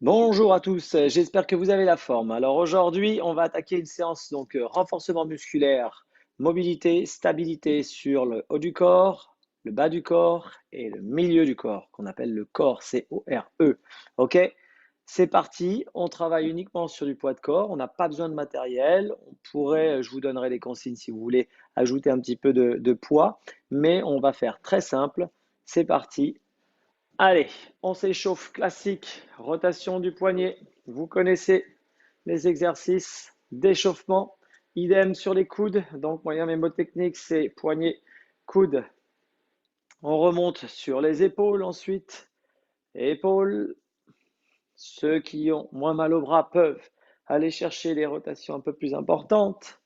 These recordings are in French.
Bonjour à tous, j'espère que vous avez la forme. Alors aujourd'hui, on va attaquer une séance renforcement musculaire, mobilité, stabilité sur le haut du corps, le bas du corps et le milieu du corps, qu'on appelle le corps, C-O-R-E. Ok? C'est parti, on travaille uniquement sur du poids de corps, on n'a pas besoin de matériel. On pourrait, je vous donnerai des consignes si vous voulez ajouter un petit peu de poids, mais on va faire très simple. C'est parti, allez, on s'échauffe classique, rotation du poignet. Vous connaissez les exercices d'échauffement. Idem sur les coudes. Donc, moyen mémotechnique, c'est poignet, coude. On remonte sur les épaules ensuite. Épaules. Ceux qui ont moins mal au bras peuvent aller chercher des rotations un peu plus importantes.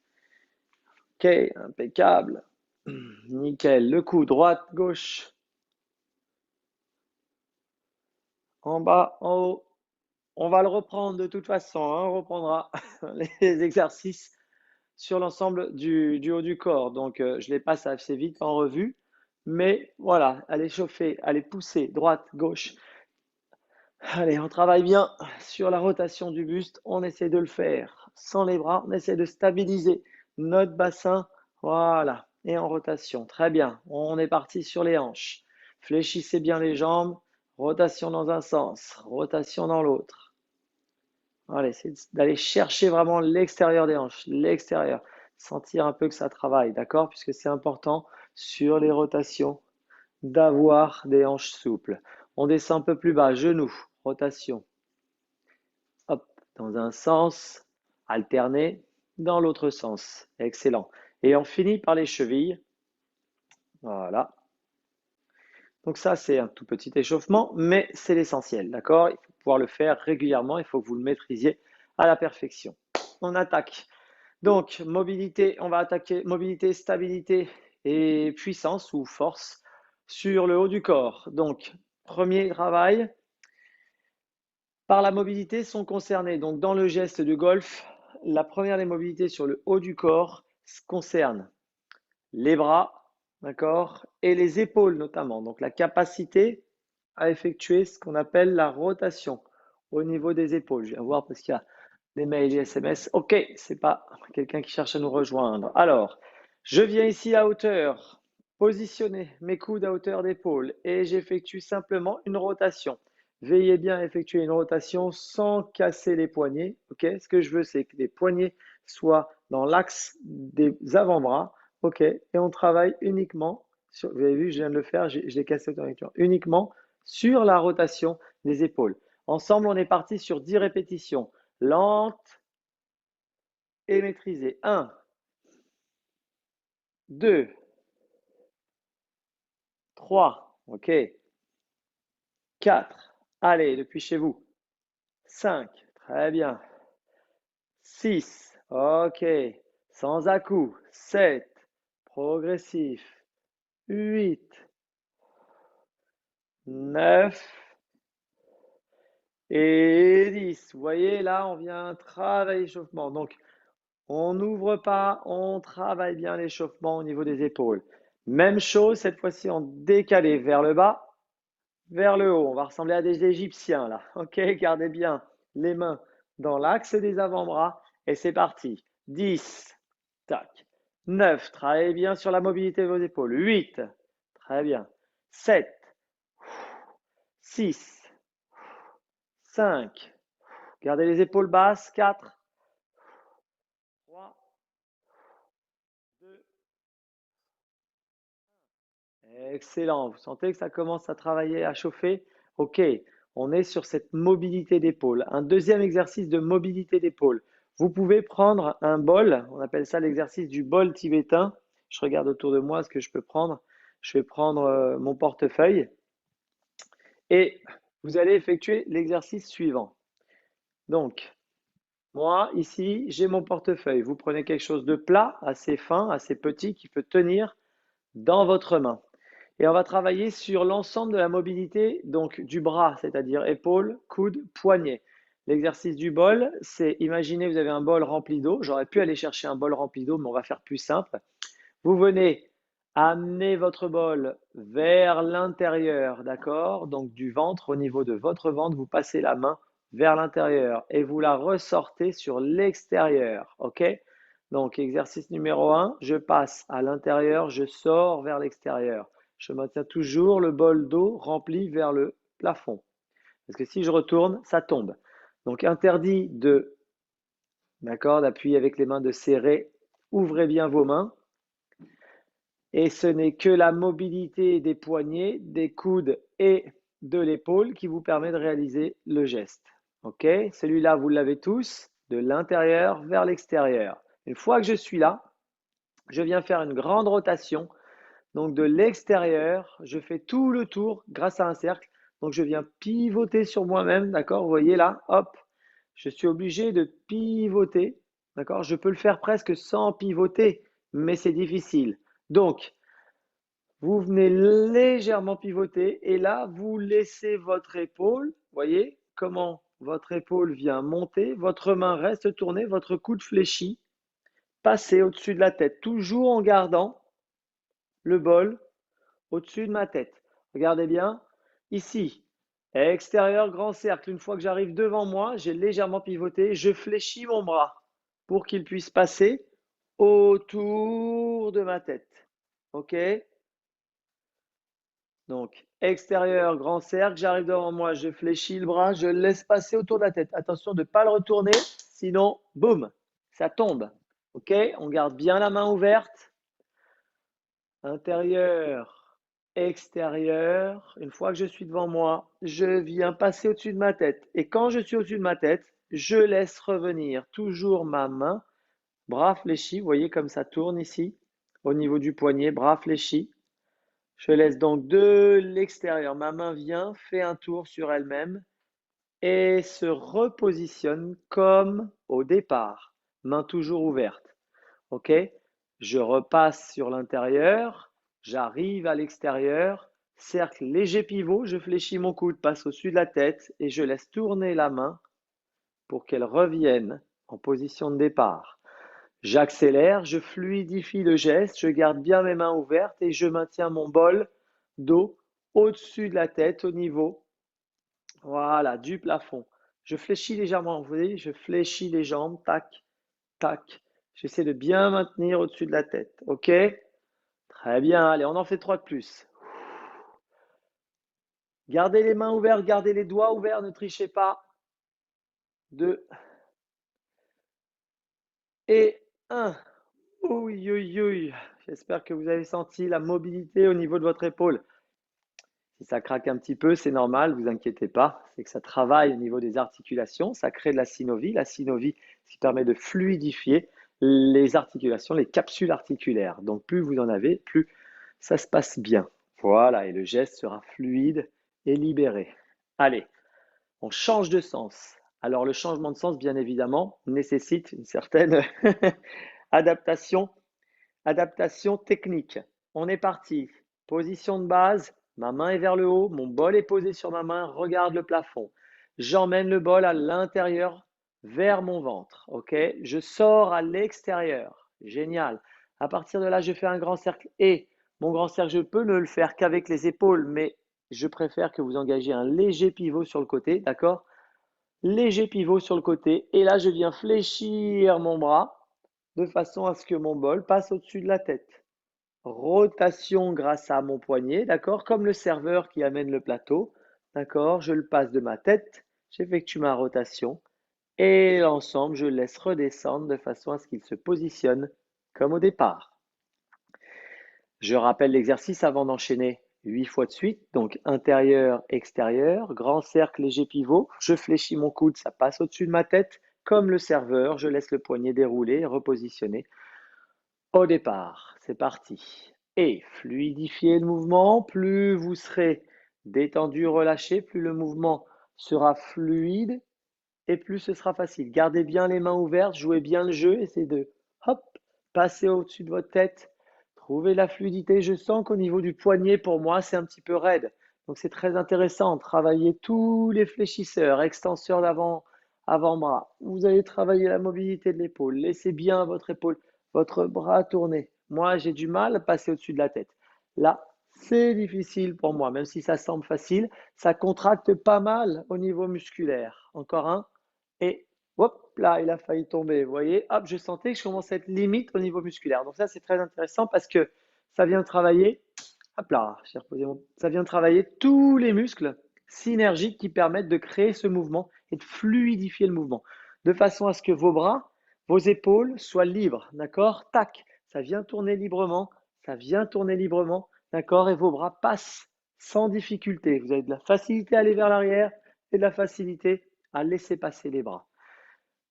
Ok, impeccable. Nickel. Le coup, droite, gauche. En bas, en haut. On va le reprendre de toute façon, hein, on reprendra les exercices sur l'ensemble du haut du corps. Donc, je les passe assez vite en revue. Mais voilà, allez chauffer, allez pousser, droite, gauche. Allez, on travaille bien sur la rotation du buste. On essaie de le faire sans les bras. On essaie de stabiliser notre bassin. Voilà, et en rotation. Très bien. On est parti sur les hanches. Fléchissez bien les jambes. Rotation dans un sens, rotation dans l'autre. Allez, c'est d'aller chercher vraiment l'extérieur des hanches, l'extérieur. Sentir un peu que ça travaille, d'accord? Puisque c'est important sur les rotations d'avoir des hanches souples. On descend un peu plus bas, genoux, rotation. Hop, dans un sens, alterner dans l'autre sens. Excellent. Et on finit par les chevilles. Voilà. Donc ça, c'est un tout petit échauffement, mais c'est l'essentiel, d'accord? Il faut pouvoir le faire régulièrement, il faut que vous le maîtrisiez à la perfection. On attaque. Donc, mobilité, on va attaquer mobilité, stabilité et puissance ou force sur le haut du corps. Donc, premier travail, par la mobilité sont concernés. Donc, dans le geste de golf, la première des mobilités sur le haut du corps concerne les bras, d'accord, et les épaules notamment. Donc, la capacité à effectuer ce qu'on appelle la rotation au niveau des épaules. Je vais voir parce qu'il y a des mails et SMS. Ok, c'est pas quelqu'un qui cherche à nous rejoindre. Alors, je viens ici à hauteur, positionner mes coudes à hauteur d'épaule et j'effectue simplement une rotation. Veillez bien à effectuer une rotation sans casser les poignets. Ok, ce que je veux, c'est que les poignets soient dans l'axe des avant-bras. Ok, et on travaille uniquement sur, vous avez vu, je viens de le faire, je l'ai cassé automatiquement, uniquement sur la rotation des épaules. Ensemble, on est parti sur 10 répétitions lente et maîtrisée. 1, 2, 3, ok. 4, allez, depuis chez vous. 5, très bien. 6, ok. Sans à-coups. 7, progressif. 8, 9 et 10. Vous voyez, là, on vient travailler l'échauffement. Donc, on n'ouvre pas, on travaille bien l'échauffement au niveau des épaules. Même chose, cette fois-ci en décalé vers le bas, vers le haut. On va ressembler à des Égyptiens là. Ok, gardez bien les mains dans l'axe des avant-bras et c'est parti. 10, tac. 9, travaillez bien sur la mobilité de vos épaules. 8, très bien. 7, 6, 5, gardez les épaules basses. 4, 3, 2, excellent. Vous sentez que ça commence à travailler, à chauffer? Ok, on est sur cette mobilité d'épaule. Un deuxième exercice de mobilité d'épaule. Vous pouvez prendre un bol, on appelle ça l'exercice du bol tibétain. Je regarde autour de moi ce que je peux prendre. Je vais prendre mon portefeuille et vous allez effectuer l'exercice suivant. Donc, moi, ici, j'ai mon portefeuille. Vous prenez quelque chose de plat, assez fin, assez petit, qui peut tenir dans votre main. Et on va travailler sur l'ensemble de la mobilité donc du bras, c'est-à-dire épaule, coude, poignet. L'exercice du bol, c'est imaginez vous avez un bol rempli d'eau. J'aurais pu aller chercher un bol rempli d'eau, mais on va faire plus simple. Vous venez amener votre bol vers l'intérieur, d'accord? Donc du ventre, au niveau de votre ventre, vous passez la main vers l'intérieur et vous la ressortez sur l'extérieur. OK? Donc, exercice numéro 1, je passe à l'intérieur, je sors vers l'extérieur. Je maintiens toujours le bol d'eau rempli vers le plafond. Parce que si je retourne, ça tombe. Donc, interdit de, d'accord, d'appuyer avec les mains, de serrer. Ouvrez bien vos mains. Et ce n'est que la mobilité des poignets, des coudes et de l'épaule qui vous permet de réaliser le geste. OK? Celui-là, vous l'avez tous, de l'intérieur vers l'extérieur. Une fois que je suis là, je viens faire une grande rotation. Donc de l'extérieur, je fais tout le tour grâce à un cercle. Donc je viens pivoter sur moi-même, d'accord? Vous voyez là, hop, je suis obligé de pivoter, d'accord? Je peux le faire presque sans pivoter, mais c'est difficile. Donc, vous venez légèrement pivoter et là, vous laissez votre épaule, voyez comment votre épaule vient monter, votre main reste tournée, votre coude fléchi, passez au-dessus de la tête, toujours en gardant le bol au-dessus de ma tête. Regardez bien, ici, extérieur, grand cercle. Une fois que j'arrive devant moi, j'ai légèrement pivoté, je fléchis mon bras pour qu'il puisse passer autour de ma tête. OK? Donc, extérieur, grand cercle, j'arrive devant moi, je fléchis le bras, je le laisse passer autour de la tête. Attention de ne pas le retourner, sinon, boum, ça tombe. OK? On garde bien la main ouverte. Intérieur, extérieur. Une fois que je suis devant moi, je viens passer au-dessus de ma tête. Et quand je suis au-dessus de ma tête, je laisse revenir toujours ma main, bras fléchi. Vous voyez comme ça tourne ici, au niveau du poignet, bras fléchi. Je laisse donc de l'extérieur. Ma main vient, fait un tour sur elle-même et se repositionne comme au départ. Main toujours ouverte. OK? Je repasse sur l'intérieur, j'arrive à l'extérieur, cercle léger pivot, je fléchis mon coude, passe au-dessus de la tête et je laisse tourner la main pour qu'elle revienne en position de départ. J'accélère, je fluidifie le geste, je garde bien mes mains ouvertes et je maintiens mon bol d'eau au-dessus de la tête au niveau, voilà, du plafond. Je fléchis légèrement, vous voyez, je fléchis les jambes, tac, tac. J'essaie de bien maintenir au-dessus de la tête. OK? Très bien. Allez, on en fait 3 de plus. Gardez les mains ouvertes, gardez les doigts ouverts, ne trichez pas. 2 et 1. Oui, oui, oui. J'espère que vous avez senti la mobilité au niveau de votre épaule. Si ça craque un petit peu, c'est normal, ne vous inquiétez pas. C'est que ça travaille au niveau des articulations, ça crée de la synovie. La synovie, ce qui permet de fluidifier les articulations, les capsules articulaires. Donc plus vous en avez, plus ça se passe bien. Voilà, et le geste sera fluide et libéré. Allez, on change de sens. Alors le changement de sens, bien évidemment, nécessite une certaine adaptation, adaptation technique. On est parti. Position de base, ma main est vers le haut, mon bol est posé sur ma main, regarde le plafond. J'emmène le bol à l'intérieur vers mon ventre. OK? Je sors à l'extérieur. Génial. À partir de là, je fais un grand cercle et mon grand cercle, je peux ne le faire qu'avec les épaules, mais je préfère que vous engagiez un léger pivot sur le côté, d'accord? Léger pivot sur le côté et là, je viens fléchir mon bras de façon à ce que mon bol passe au-dessus de la tête. Rotation grâce à mon poignet, d'accord? Comme le serveur qui amène le plateau, d'accord? Je le passe de ma tête, j'effectue ma rotation et l'ensemble, je le laisse redescendre de façon à ce qu'il se positionne comme au départ. Je rappelle l'exercice avant d'enchaîner 8 fois de suite, donc intérieur, extérieur, grand cercle, léger pivot, je fléchis mon coude, ça passe au-dessus de ma tête, comme le serveur, je laisse le poignet dérouler, repositionner au départ. C'est parti. Et fluidifiez le mouvement, plus vous serez détendu, relâché, plus le mouvement sera fluide et plus ce sera facile. Gardez bien les mains ouvertes, jouez bien le jeu, essayez de hop, passer au-dessus de votre tête, trouvez la fluidité. Je sens qu'au niveau du poignet, pour moi, c'est un petit peu raide. Donc c'est très intéressant. Travaillez tous les fléchisseurs, extenseurs d'avant, avant-bras. Vous allez travailler la mobilité de l'épaule. Laissez bien votre épaule, votre bras tourner. Moi, j'ai du mal à passer au-dessus de la tête. Là, C'est difficile pour moi, même si ça semble facile, ça contracte pas mal au niveau musculaire. Encore un, et hop, là, il a failli tomber. Vous voyez, hop, je sentais que je commençais à être limite au niveau musculaire. Donc ça, c'est très intéressant parce que ça vient travailler, hop là, j'ai reposé ça vient travailler tous les muscles synergiques qui permettent de créer ce mouvement et de fluidifier le mouvement, de façon à ce que vos bras, vos épaules soient libres, d'accord? Tac, ça vient tourner librement, ça vient tourner librement, d'accord? Et vos bras passent sans difficulté. Vous avez de la facilité à aller vers l'arrière et de la facilité à laisser passer les bras.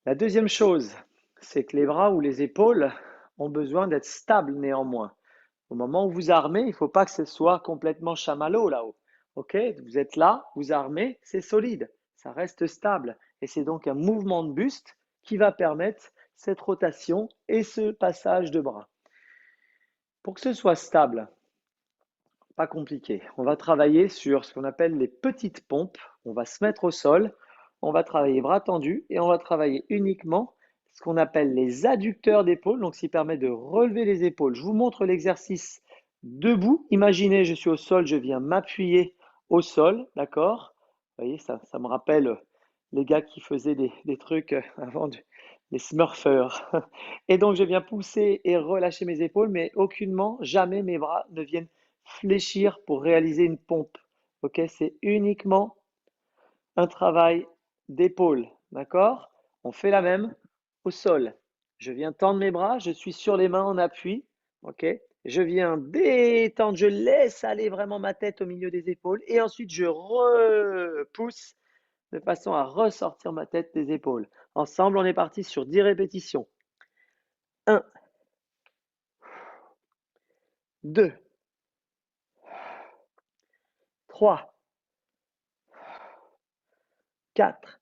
La deuxième chose, c'est que les bras ou les épaules ont besoin d'être stables néanmoins. Au moment où vous armez, il ne faut pas que ce soit complètement chamallow là-haut. Ok, vous êtes là, vous armez, c'est solide, ça reste stable. Et c'est donc un mouvement de buste qui va permettre cette rotation et ce passage de bras. Pour que ce soit stable, pas compliqué, on va travailler sur ce qu'on appelle les petites pompes. On va se mettre au sol, on va travailler bras tendus et on va travailler uniquement ce qu'on appelle les adducteurs d'épaule, donc ce qui permet de relever les épaules. Je vous montre l'exercice debout. Imaginez, je suis au sol, je viens m'appuyer au sol, d'accord? Vous voyez, ça me rappelle les gars qui faisaient des trucs avant, les smurfers. Et donc, je viens pousser et relâcher mes épaules, mais aucunement, jamais mes bras ne viennent fléchir pour réaliser une pompe. Ok, c'est uniquement un travail d'épaule. D'accord? On fait la même au sol. Je viens tendre mes bras, je suis sur les mains en appui. Ok? Je viens détendre, je laisse aller vraiment ma tête au milieu des épaules et ensuite je repousse de façon à ressortir ma tête des épaules. Ensemble, on est parti sur 10 répétitions. 1, 2, 3, 4,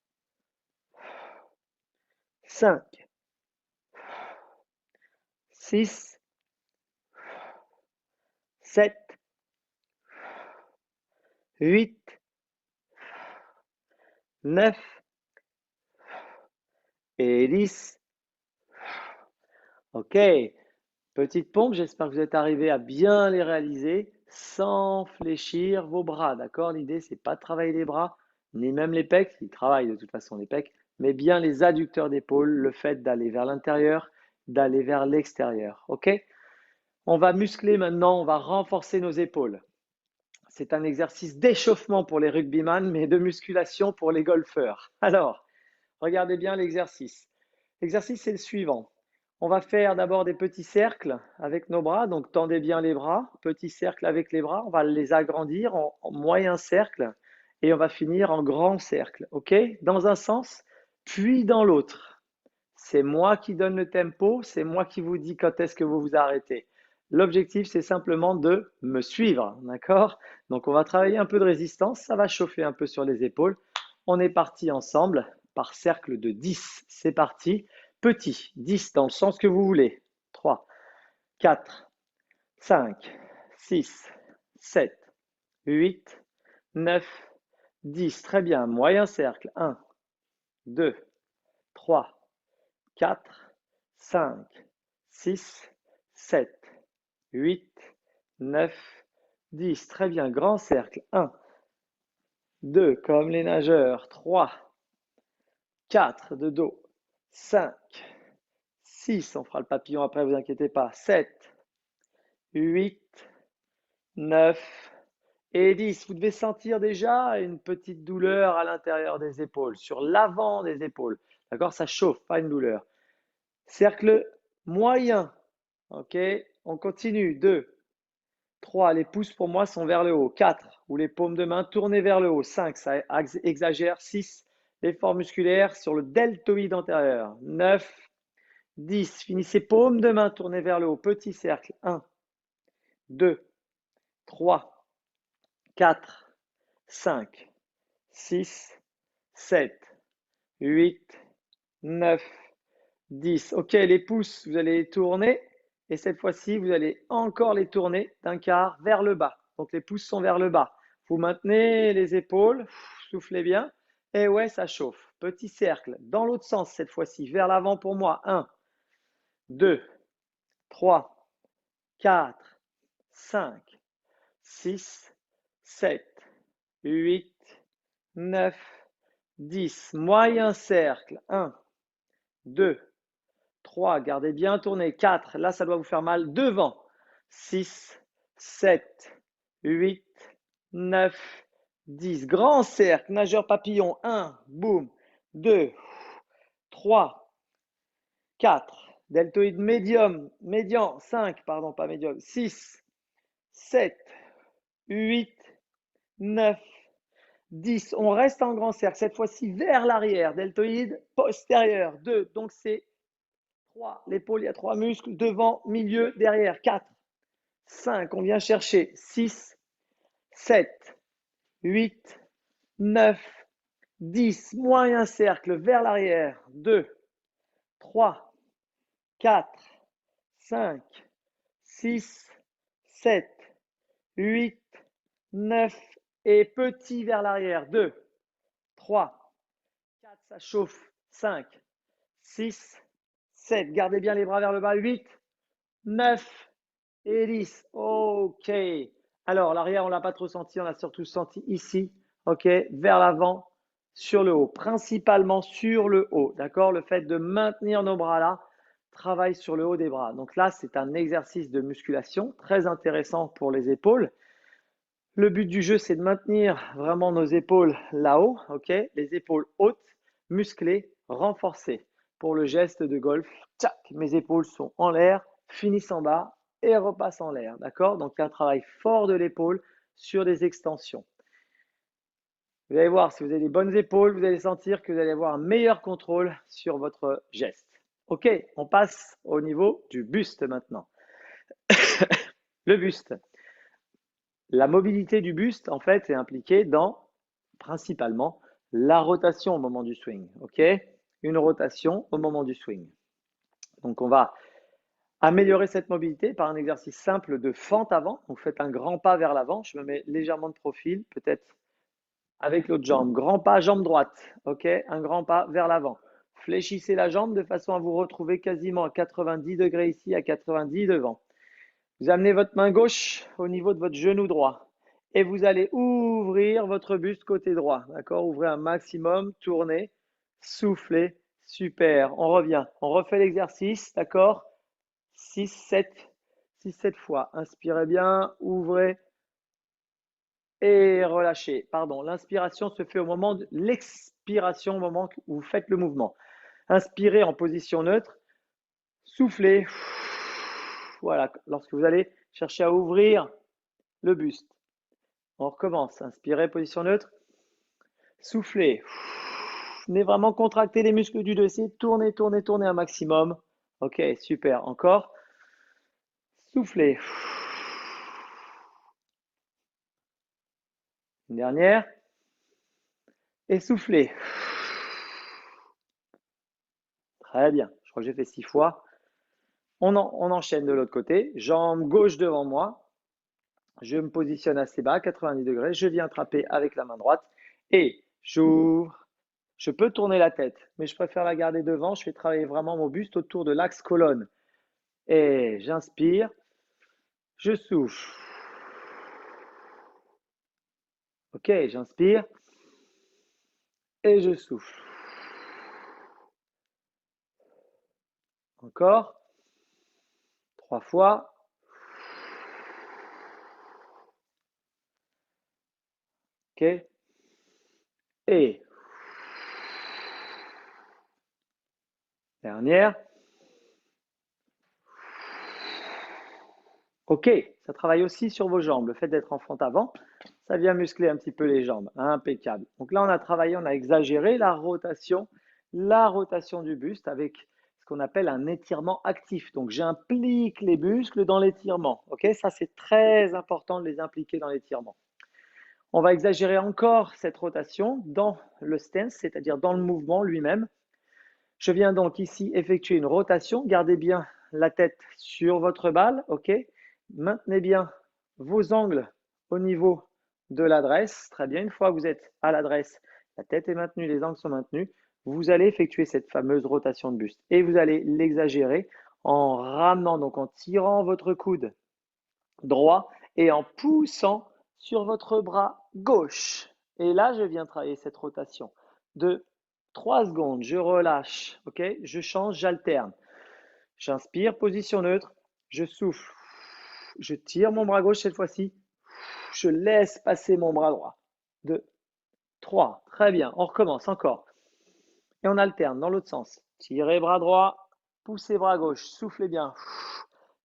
5, 6, 7, 8, 9 et 10. Ok, petite pompe, j'espère que vous êtes arrivé à bien les réaliser sans fléchir vos bras, d'accord? L'idée, c'est pas de travailler les bras, ni même les pecs, ils travaillent de toute façon les pecs, mais bien les adducteurs d'épaule, le fait d'aller vers l'intérieur, d'aller vers l'extérieur, ok? On va muscler maintenant, on va renforcer nos épaules. C'est un exercice d'échauffement pour les rugbyman, mais de musculation pour les golfeurs. Alors, regardez bien l'exercice. L'exercice, c'est le suivant. On va faire d'abord des petits cercles avec nos bras, donc tendez bien les bras, petits cercles avec les bras, on va les agrandir en moyen cercle et on va finir en grand cercle, ok? Dans un sens, puis dans l'autre. C'est moi qui donne le tempo, c'est moi qui vous dis quand est-ce que vous vous arrêtez. L'objectif, c'est simplement de me suivre, d'accord? Donc, on va travailler un peu de résistance, ça va chauffer un peu sur les épaules. On est parti ensemble par cercle de 10. C'est parti. Petit, 10 dans le sens que vous voulez. 3, 4, 5, 6, 7, 8, 9, 10. Très bien. Moyen cercle. 1, 2, 3, 4, 5, 6, 7, 8, 9, 10. Très bien. Grand cercle. 1, 2, comme les nageurs. 3, 4 de dos. 5, 6, on fera le papillon après, vous inquiétez pas. 7, 8, 9 et 10. Vous devez sentir déjà une petite douleur à l'intérieur des épaules, sur l'avant des épaules. D'accord? Ça chauffe, pas une douleur. Cercle moyen. Ok? On continue. 2, 3, les pouces pour moi sont vers le haut. 4, ou les paumes de main tournées vers le haut. 5, ça exagère. 6, l'effort musculaire sur le deltoïde antérieur. 9, 10, finissez paumes de main tournées vers le haut. Petit cercle. 1, 2, 3, 4, 5, 6, 7, 8, 9, 10. Ok, les pouces, vous allez les tourner. Et cette fois-ci, vous allez encore les tourner d'un quart vers le bas. Donc les pouces sont vers le bas. Vous maintenez les épaules, soufflez bien. Et ouais, ça chauffe. Petit cercle. Dans l'autre sens cette fois-ci, vers l'avant pour moi. 1, 2, 3, 4, 5, 6, 7, 8, 9, 10. Moyen cercle. 1, 2, 3. Gardez bien tourné. 4. Là, ça doit vous faire mal. Devant. 6, 7, 8, 9, 10. Grand cercle. Nageur papillon. 1. Boum. 2, 3, 4. Deltoïde médium. Médian. 5. Pardon, pas médium. 6, 7, 8, 9, 10. On reste en grand cercle. Cette fois-ci vers l'arrière. Deltoïde postérieur. 2. Donc c'est 3. L'épaule, il y a 3 muscles. Devant, milieu, derrière. 4. 5. On vient chercher. 6, 7, 8, 9, 10. Moyen cercle vers l'arrière. 2, 3, 4, 5, 6, 7, 8, 9 et petit vers l'arrière. 2, 3, 4, ça chauffe. 5, 6, 7. Gardez bien les bras vers le bas. 8, 9 et 10. OK. Alors, l'arrière, on ne l'a pas trop senti. On l'a surtout senti ici. OK. Vers l'avant, sur le haut. Principalement sur le haut. D'accord. Le fait de maintenir nos bras là travaille sur le haut des bras. Donc là, c'est un exercice de musculation très intéressant pour les épaules. Le but du jeu, c'est de maintenir vraiment nos épaules là-haut, ok? Les épaules hautes, musclées, renforcées. Pour le geste de golf, tchac, mes épaules sont en l'air, finissent en bas et repassent en l'air, d'accord? Donc, il y a un travail fort de l'épaule sur des extensions. Vous allez voir, si vous avez des bonnes épaules, vous allez sentir que vous allez avoir un meilleur contrôle sur votre geste. Ok, on passe au niveau du buste maintenant. Le buste. La mobilité du buste, en fait, est impliquée dans principalement la rotation au moment du swing. Ok, une rotation au moment du swing. Donc, on va améliorer cette mobilité par un exercice simple de fente avant. Donc, faites un grand pas vers l'avant. Je me mets légèrement de profil, peut-être avec l'autre jambe. Grand pas, jambe droite. Ok, un grand pas vers l'avant. Fléchissez la jambe de façon à vous retrouver quasiment à 90 degrés ici, à 90 devant. Vous amenez votre main gauche au niveau de votre genou droit et vous allez ouvrir votre buste côté droit. D'accord? Ouvrez un maximum, tournez, soufflez. Super. On revient. On refait l'exercice. D'accord? 6, 7. 6, 7 fois. Inspirez bien, ouvrez et relâchez. Pardon. L'inspiration se fait au moment de l'expiration, au moment où vous faites le mouvement. Inspirez en position neutre. Soufflez. Voilà. Lorsque vous allez chercher à ouvrir le buste. On recommence. Inspirez, position neutre. Soufflez. Venez vraiment contracter les muscles du dossier. Tournez, tournez, tournez un maximum. Ok, super. Encore. Soufflez. Une dernière. Et soufflez. Très bien. Je crois que j'ai fait 6 fois. On enchaîne de l'autre côté. Jambe gauche devant moi. Je me positionne assez bas, 90 degrés. Je viens attraper avec la main droite. Et j'ouvre. Je peux tourner la tête, mais je préfère la garder devant. Je fais travailler vraiment mon buste autour de l'axe colonne. Et j'inspire. Je souffle. Ok, j'inspire. Et je souffle. Encore. 3 fois. Ok. Et dernière. Ok, ça travaille aussi sur vos jambes. Le fait d'être en fente avant, ça vient muscler un petit peu les jambes. Impeccable. Donc là, on a travaillé, on a exagéré la rotation du buste avec ce qu'on appelle un étirement actif. Donc j'implique les muscles dans l'étirement. Ok, ça c'est très important de les impliquer dans l'étirement. On va exagérer encore cette rotation dans le stance, c'est-à-dire dans le mouvement lui-même. Je viens donc ici effectuer une rotation. Gardez bien la tête sur votre balle, ok? Maintenez bien vos angles au niveau de l'adresse. Très bien, une fois que vous êtes à l'adresse, la tête est maintenue, les angles sont maintenus. Vous allez effectuer cette fameuse rotation de buste et vous allez l'exagérer en ramenant, donc en tirant votre coude droit et en poussant sur votre bras gauche. Et là, je viens travailler cette rotation de 3 secondes. Je relâche, ok? Je change, j'alterne. J'inspire, position neutre. Je souffle. Je tire mon bras gauche cette fois-ci. Je laisse passer mon bras droit. 2, 3. Très bien. On recommence encore. Et on alterne dans l'autre sens. Tirez bras droit, poussez bras gauche, soufflez bien.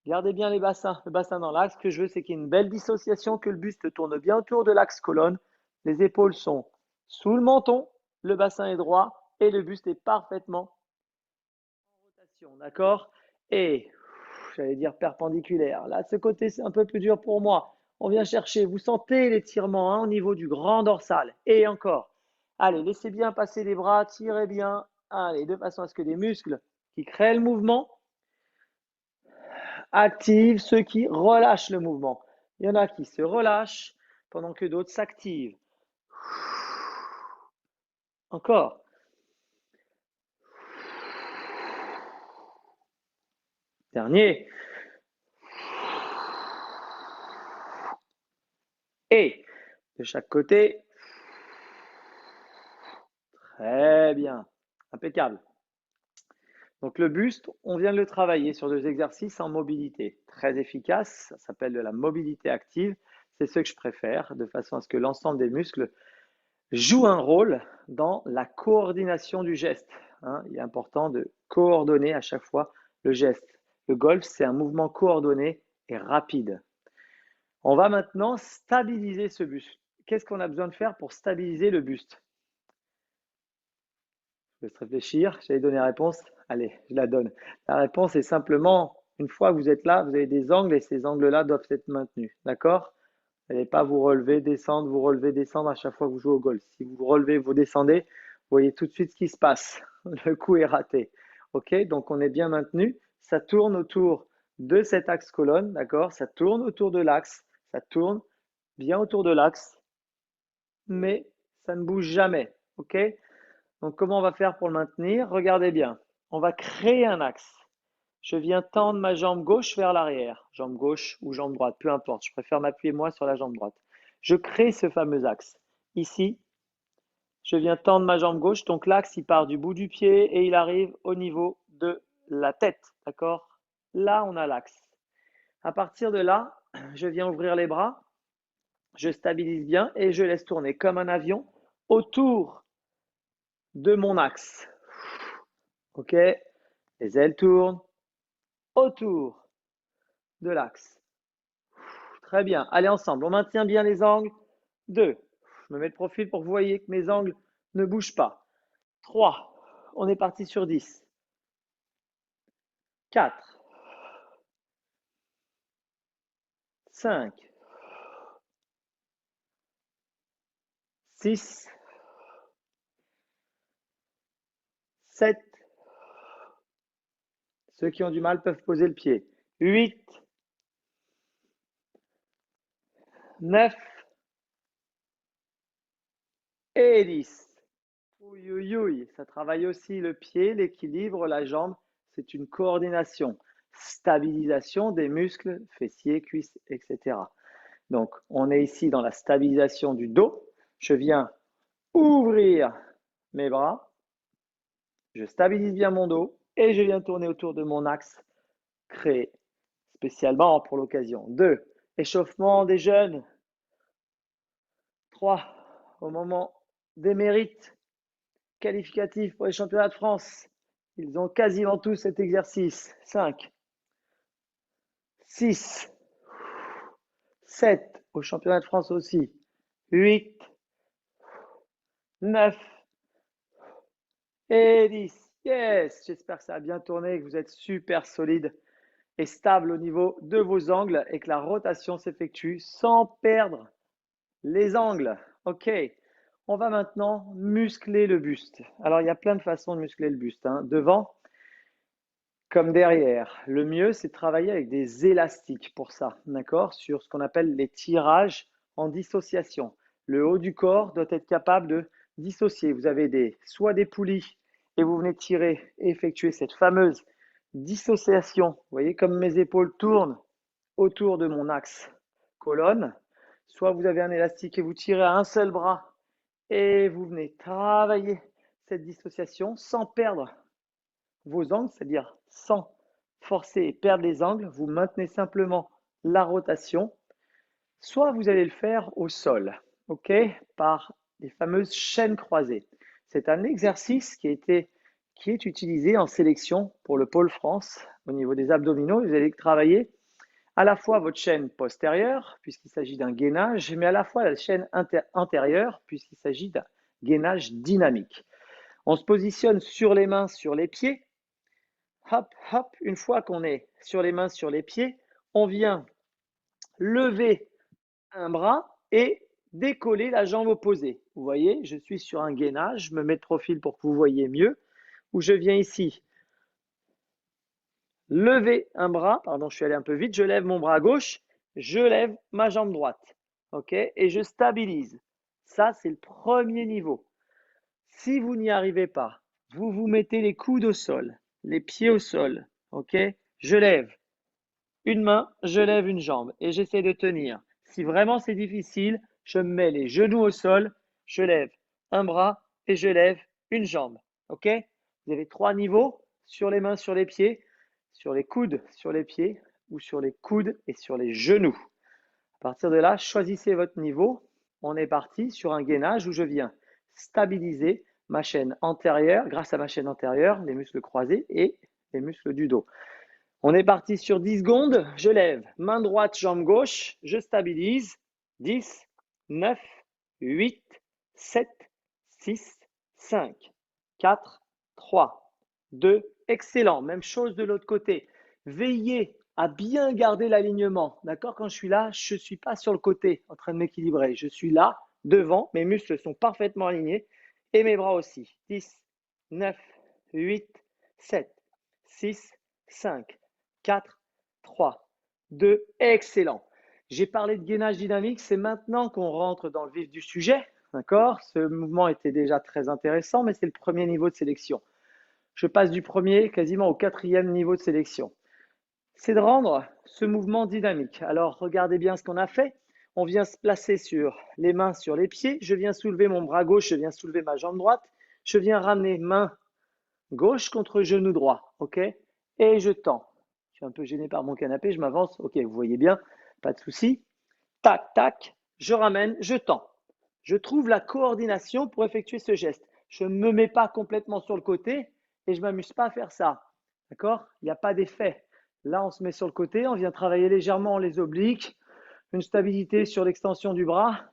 Gardez bien le bassin dans l'axe. Ce que je veux, c'est qu'il y ait une belle dissociation, que le buste tourne bien autour de l'axe colonne. Les épaules sont sous le menton, le bassin est droit et le buste est parfaitement en rotation. D'accord? Et j'allais dire perpendiculaire. Là, de ce côté, c'est un peu plus dur pour moi. On vient chercher. Vous sentez l'étirement hein, au niveau du grand dorsal. Et encore. Allez, laissez bien passer les bras, tirez bien. Allez, de façon à ce que les muscles qui créent le mouvement activent ceux qui relâchent le mouvement. Il y en a qui se relâchent pendant que d'autres s'activent. Encore. Dernier. Et de chaque côté. Très bien. Impeccable. Donc le buste, on vient de le travailler sur 2 exercices en mobilité. Très efficace, ça s'appelle de la mobilité active. C'est ce que je préfère, de façon à ce que l'ensemble des muscles jouent un rôle dans la coordination du geste. Hein. Il est important de coordonner à chaque fois le geste. Le golf, c'est un mouvement coordonné et rapide. On va maintenant stabiliser ce buste. Qu'est-ce qu'on a besoin de faire pour stabiliser le buste? Je laisse réfléchir. J'allais donner la réponse. Allez, je la donne. La réponse est simplement, une fois que vous êtes là, vous avez des angles et ces angles-là doivent être maintenus. D'accord? Vous n'allez pas vous relever, descendre à chaque fois que vous jouez au golf. Si vous vous relevez, vous descendez, vous voyez tout de suite ce qui se passe. Le coup est raté. OK? Donc on est bien maintenu. Ça tourne autour de cet axe colonne. D'accord? Ça tourne autour de l'axe. Ça tourne bien autour de l'axe. Mais ça ne bouge jamais. OK? Donc, comment on va faire pour le maintenir? Regardez bien. On va créer un axe. Je viens tendre ma jambe gauche vers l'arrière. Jambe gauche ou jambe droite, peu importe. Je préfère m'appuyer moi sur la jambe droite. Je crée ce fameux axe. Ici, je viens tendre ma jambe gauche. Donc, l'axe, il part du bout du pied et il arrive au niveau de la tête. D'accord? Là, on a l'axe. À partir de là, je viens ouvrir les bras. Je stabilise bien et je laisse tourner comme un avion autour de mon axe. OK? Les ailes tournent autour de l'axe. Très bien. Allez ensemble. On maintient bien les angles. 2. Je me mets de profil pour que vous voyez que mes angles ne bougent pas. 3. On est parti sur 10. 4. 5. 6. 7. Ceux qui ont du mal peuvent poser le pied. 8. 9. Et 10. Ouïe, ouïe, ouïe. Ça travaille aussi le pied, l'équilibre, la jambe. C'est une coordination, stabilisation des muscles, fessiers, cuisses, etc. Donc, on est ici dans la stabilisation du dos. Je viens ouvrir mes bras. Je stabilise bien mon dos et je viens tourner autour de mon axe créé spécialement pour l'occasion. 2. Échauffement des jeunes. 3. Au moment des mérites qualificatifs pour les championnats de France. Ils ont quasiment tous cet exercice. 5. 6. 7. Au championnat de France aussi. 8. 9. Et 10. Yes! J'espère que ça a bien tourné, que vous êtes super solide et stable au niveau de vos angles et que la rotation s'effectue sans perdre les angles. OK. On va maintenant muscler le buste. Alors, il y a plein de façons de muscler le buste. Hein. Devant comme derrière. Le mieux, c'est de travailler avec des élastiques pour ça. D'accord? Sur ce qu'on appelle les tirages en dissociation. Le haut du corps doit être capable de dissocier. Vous avez soit des poulies et vous venez tirer et effectuer cette fameuse dissociation. Vous voyez comme mes épaules tournent autour de mon axe colonne. Soit vous avez un élastique et vous tirez à un seul bras et vous venez travailler cette dissociation sans perdre vos angles, c'est-à-dire sans forcer et perdre les angles. Vous maintenez simplement la rotation. Soit vous allez le faire au sol, ok, par les fameuses chaînes croisées. C'est un exercice qui est utilisé en sélection pour le pôle France au niveau des abdominaux. Vous allez travailler à la fois votre chaîne postérieure, puisqu'il s'agit d'un gainage, mais à la fois la chaîne antérieure, puisqu'il s'agit d'un gainage dynamique. On se positionne sur les mains, sur les pieds. Hop, hop, une fois qu'on est sur les mains, sur les pieds, on vient lever un bras et décoller la jambe opposée. Vous voyez, je suis sur un gainage, je me mets de profil pour que vous voyez mieux, où je viens ici lever un bras, pardon, je suis allé un peu vite, je lève mon bras gauche, je lève ma jambe droite, ok, et je stabilise. Ça, c'est le premier niveau. Si vous n'y arrivez pas, vous vous mettez les coudes au sol, les pieds au sol, ok, je lève une main, je lève une jambe et j'essaie de tenir. Si vraiment c'est difficile, je me mets les genoux au sol, je lève un bras et je lève une jambe. Ok? Vous avez 3 niveaux sur les mains, sur les pieds, sur les coudes, sur les pieds ou sur les coudes et sur les genoux. À partir de là, choisissez votre niveau. On est parti sur un gainage où je viens stabiliser ma chaîne antérieure, grâce à ma chaîne antérieure, les muscles croisés et les muscles du dos. On est parti sur 10 secondes. Je lève main droite, jambe gauche. Je stabilise. 10, 9, 8, 7, 6, 5, 4, 3, 2. Excellent. Même chose de l'autre côté. Veillez à bien garder l'alignement. D'accord? Quand je suis là, je ne suis pas sur le côté en train de m'équilibrer. Je suis là, devant. Mes muscles sont parfaitement alignés et mes bras aussi. 10, 9, 8, 7, 6, 5, 4, 3, 2, excellent. J'ai parlé de gainage dynamique, c'est maintenant qu'on rentre dans le vif du sujet. D'accord? Ce mouvement était déjà très intéressant, mais c'est le premier niveau de sélection. Je passe du premier quasiment au 4e niveau de sélection. C'est de rendre ce mouvement dynamique. Alors, regardez bien ce qu'on a fait. On vient se placer sur les mains, sur les pieds. Je viens soulever mon bras gauche, je viens soulever ma jambe droite. Je viens ramener main gauche contre genou droit. OK? Et je tends. Je suis un peu gêné par mon canapé, je m'avance. Ok, vous voyez bien, pas de souci. Tac, tac, je ramène, je tends. Je trouve la coordination pour effectuer ce geste. Je ne me mets pas complètement sur le côté et je ne m'amuse pas à faire ça. D'accord? Il n'y a pas d'effet. Là, on se met sur le côté, on vient travailler légèrement les obliques, une stabilité sur l'extension du bras.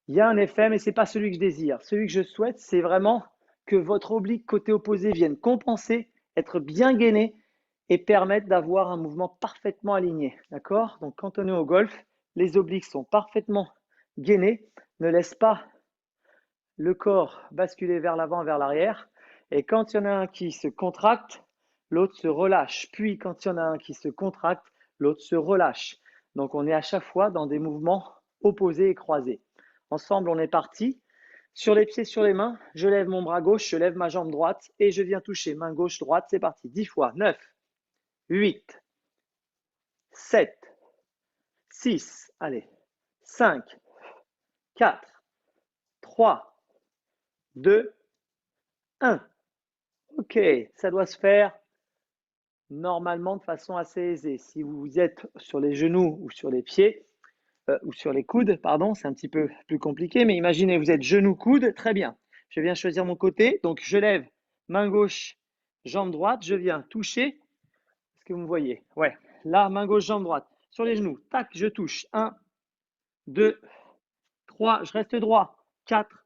Il y a un effet, mais ce n'est pas celui que je désire. Celui que je souhaite, c'est vraiment que votre oblique côté opposé vienne compenser, être bien gainé et permettre d'avoir un mouvement parfaitement aligné. D'accord? Donc, quand on est au golf, les obliques sont parfaitement gainés, ne laissent pas le corps basculer vers l'avant, vers l'arrière. Et quand il y en a un qui se contracte, l'autre se relâche. Puis, quand il y en a un qui se contracte, l'autre se relâche. Donc, on est à chaque fois dans des mouvements opposés et croisés. Ensemble, on est parti. Sur les pieds, sur les mains, je lève mon bras gauche, je lève ma jambe droite et je viens toucher main gauche, droite. C'est parti. 10 fois. 9, 8, 7, 6, allez, 5, 4, 3, 2, 1. Ok, ça doit se faire normalement de façon assez aisée. Si vous êtes sur les genoux ou sur les pieds, ou sur les coudes, pardon, c'est un petit peu plus compliqué, mais imaginez, vous êtes genoux-coudes, très bien. Je viens choisir mon côté, donc je lève main gauche, jambe droite, je viens toucher. Est-ce que vous me voyez? Ouais, là, main gauche, jambe droite. Sur les genoux, tac, je touche. 1, 2, 3, je reste droit. 4,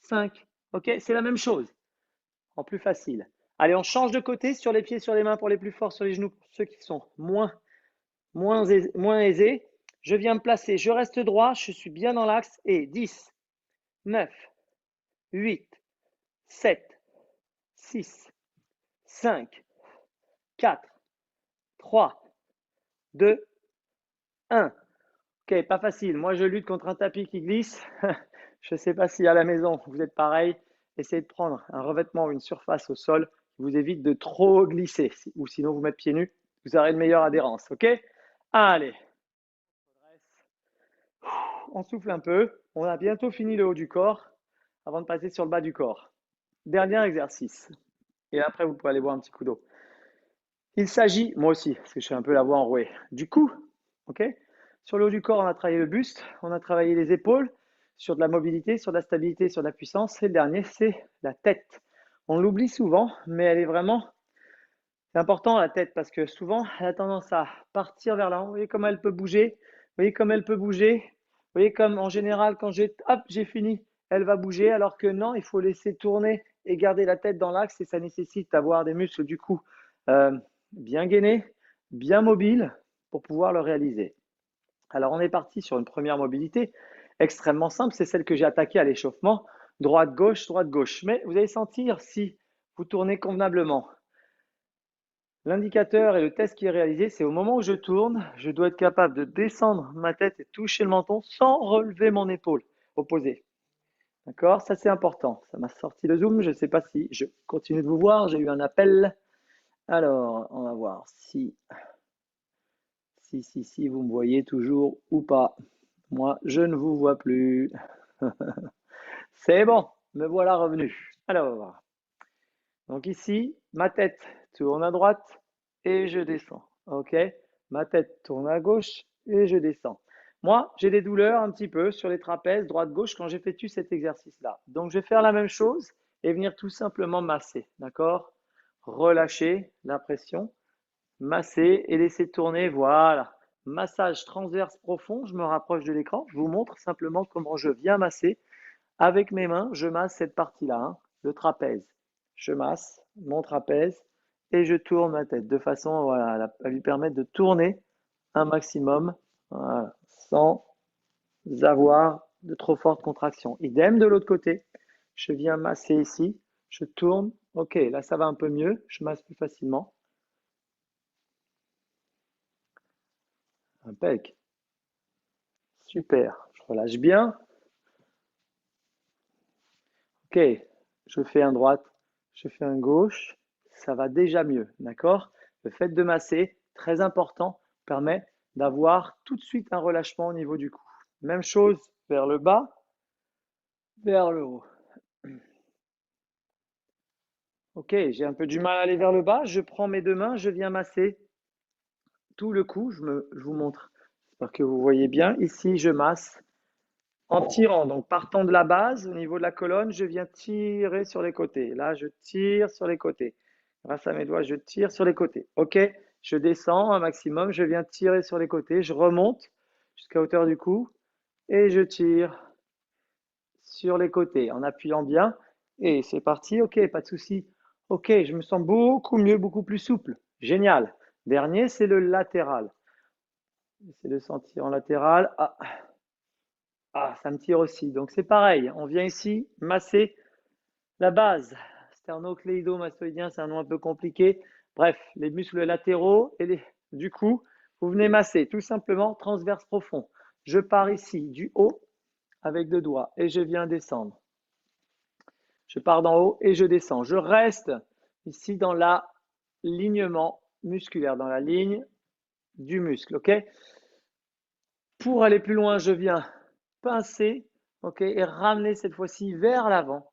5, ok, c'est la même chose, en plus facile. Allez, on change de côté, sur les pieds, sur les mains pour les plus forts, sur les genoux pour ceux qui sont moins aisés. Je viens me placer, je reste droit, je suis bien dans l'axe et 10, 9, 8, 7, 6, 5, 4, 3, 2, 1. Ok, pas facile. Moi, je lutte contre un tapis qui glisse. Je ne sais pas si à la maison, vous êtes pareil. Essayez de prendre un revêtement ou une surface au sol qui vous évite de trop glisser. Ou sinon, vous mettre pieds nus, vous aurez une meilleure adhérence. Ok? Allez. on souffle un peu. On a bientôt fini le haut du corps avant de passer sur le bas du corps. Dernier exercice. Et après, vous pouvez aller boire un petit coup d'eau. Il s'agit, moi aussi, parce que je suis un peu la voix enrouée, du cou. Ok. Sur le haut du corps, on a travaillé le buste, on a travaillé les épaules, sur de la mobilité, sur de la stabilité, sur de la puissance. Et le dernier, c'est la tête. On l'oublie souvent, mais elle est vraiment c'est important la tête parce que souvent, elle a tendance à partir vers l'avant. Vous voyez comment elle peut bouger? Vous voyez comme elle peut bouger? Vous voyez comme en général, quand j'ai fini, elle va bouger. Alors que non, il faut laisser tourner et garder la tête dans l'axe et ça nécessite d'avoir des muscles du cou bien gainés, bien mobiles pour pouvoir le réaliser. Alors, on est parti sur une première mobilité extrêmement simple. C'est celle que j'ai attaquée à l'échauffement. Droite-gauche, droite-gauche. Mais vous allez sentir si vous tournez convenablement. L'indicateur et le test qui est réalisé, c'est au moment où je tourne, je dois être capable de descendre ma tête et toucher le menton sans relever mon épaule opposée. D'accord? Ça, c'est important. Ça m'a sorti le zoom. Je ne sais pas si je continue de vous voir. J'ai eu un appel. Alors, on va voir si vous me voyez toujours ou pas. Moi, je ne vous vois plus. C'est bon, me voilà revenu. Alors, donc ici, ma tête tourne à droite et je descends. OK? Ma tête tourne à gauche et je descends. Moi, j'ai des douleurs un petit peu sur les trapèzes droite-gauche quand j'effectue cet exercice-là. Donc, je vais faire la même chose et venir tout simplement masser. D'accord? Relâcher la pression, masser et laisser tourner. Voilà. Massage transverse profond. Je me rapproche de l'écran. Je vous montre simplement comment je viens masser. Avec mes mains, je masse cette partie-là, hein, le trapèze. Je masse mon trapèze et je tourne ma tête de façon voilà, à lui permettre de tourner un maximum voilà, sans avoir de trop forte contraction. Idem de l'autre côté, je viens masser ici, je tourne, ok, là ça va un peu mieux, je masse plus facilement. Impec. Super, je relâche bien. Ok, je fais un droite, je fais un gauche, ça va déjà mieux, d'accord? Le fait de masser, très important, permet d'avoir tout de suite un relâchement au niveau du cou. Même chose vers le bas, vers le haut. Ok, j'ai un peu du mal à aller vers le bas, je prends mes deux mains, je viens masser tout le cou, je vous montre. J'espère que vous voyez bien. Ici, je masse en tirant, donc partant de la base, au niveau de la colonne, je viens tirer sur les côtés. Là, je tire sur les côtés. Grâce à mes doigts, je tire sur les côtés. OK, je descends un maximum, je viens tirer sur les côtés, je remonte jusqu'à hauteur du cou et je tire sur les côtés en appuyant bien. Et c'est parti, OK, pas de souci. OK, je me sens beaucoup mieux, beaucoup plus souple. Génial. Dernier, c'est le latéral. J'essaie de sentir en latéral. Ah, ça me tire aussi. Donc c'est pareil, on vient ici masser la base. Sternocléido-mastoïdien, c'est un nom un peu compliqué. Bref, les muscles latéraux et du coup, vous venez masser tout simplement transverse profond. Je pars ici du haut avec deux doigts et je viens descendre. Je pars d'en haut et je descends. Je reste ici dans l'alignement musculaire, dans la ligne du muscle. OK? Pour aller plus loin, je viens pincer, OK, et ramener cette fois-ci vers l'avant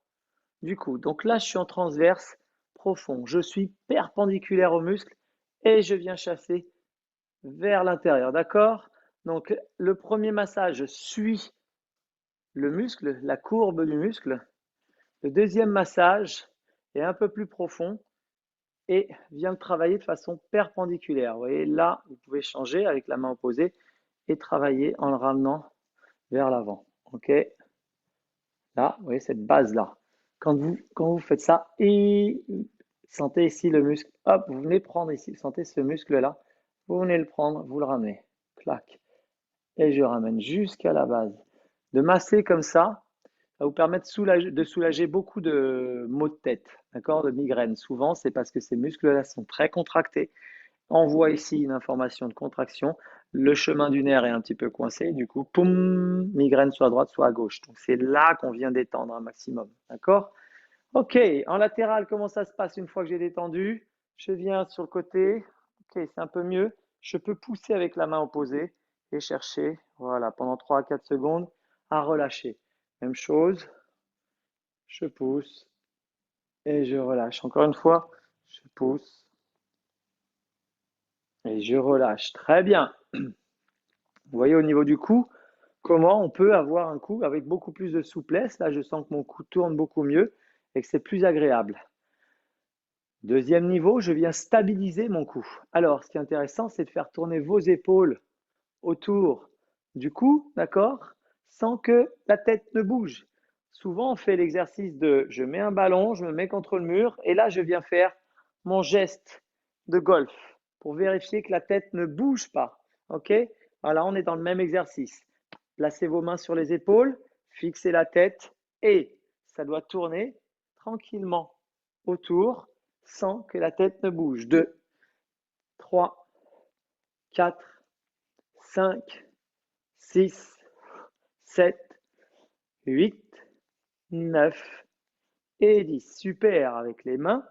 du cou. Donc là, je suis en transverse profond. Je suis perpendiculaire au muscle et je viens chasser vers l'intérieur. D'accord? Donc le premier massage suit le muscle, la courbe du muscle. Le deuxième massage est un peu plus profond et vient travailler de façon perpendiculaire. Vous voyez, là, vous pouvez changer avec la main opposée et travailler en le ramenant vers l'avant. OK? Là, vous voyez cette base-là. Quand vous faites ça, et sentez ici le muscle, hop, vous venez prendre ici, sentez ce muscle-là, vous venez le prendre, vous le ramenez, clac, et je ramène jusqu'à la base. De masser comme ça va vous permettre de soulager beaucoup de maux de tête, d'accord, de migraines. Souvent, c'est parce que ces muscles-là sont très contractés. On voit ici une information de contraction. Le chemin du nerf est un petit peu coincé. Du coup, poum, migraine soit à droite, soit à gauche. Donc, c'est là qu'on vient détendre un maximum. D'accord? OK. En latéral, comment ça se passe une fois que j'ai détendu? Je viens sur le côté. OK, c'est un peu mieux. Je peux pousser avec la main opposée et chercher, voilà, pendant 3 à 4 secondes. à relâcher. Même chose, je pousse et je relâche. Encore une fois, je pousse et je relâche. Très bien. Vous voyez au niveau du cou, comment on peut avoir un cou avec beaucoup plus de souplesse. Là, je sens que mon cou tourne beaucoup mieux et que c'est plus agréable. Deuxième niveau, je viens stabiliser mon cou. Alors, ce qui est intéressant, c'est de faire tourner vos épaules autour du cou, d'accord, sans que la tête ne bouge. Souvent, on fait l'exercice de je mets un ballon, je me mets contre le mur et là, je viens faire mon geste de golf pour vérifier que la tête ne bouge pas. OK? Voilà, on est dans le même exercice. Placez vos mains sur les épaules, fixez la tête et ça doit tourner tranquillement autour sans que la tête ne bouge. 2, 3, 4, 5, 6, 7, 8, 9 et 10. Super. Avec les mains,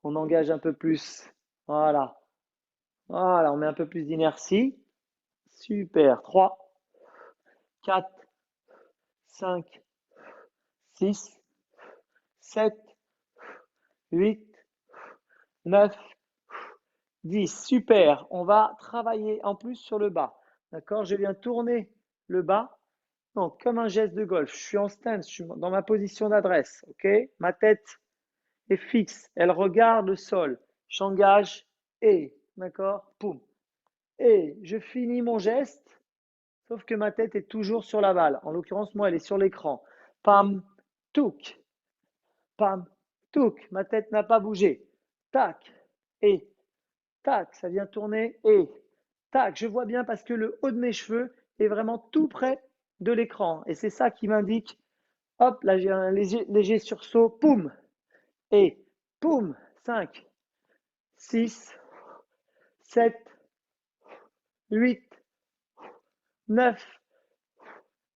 on engage un peu plus. Voilà. Voilà, on met un peu plus d'inertie. Super. 3, 4, 5, 6, 7, 8, 9, 10. Super. On va travailler en plus sur le bas. D'accord? Je viens tourner le bas. Donc, comme un geste de golf. Je suis en stance, je suis dans ma position d'adresse. OK? Ma tête est fixe. Elle regarde le sol. J'engage et, d'accord? Poum. Et je finis mon geste, sauf que ma tête est toujours sur la balle. En l'occurrence, moi, elle est sur l'écran. Pam, touk. Pam, touk. Ma tête n'a pas bougé. Tac. Et tac, ça vient tourner et tac. Je vois bien parce que le haut de mes cheveux est vraiment tout près de l'écran. Et c'est ça qui m'indique, hop, là j'ai un léger sursaut, poum. Et poum, 5, 6, 7, 8, 9,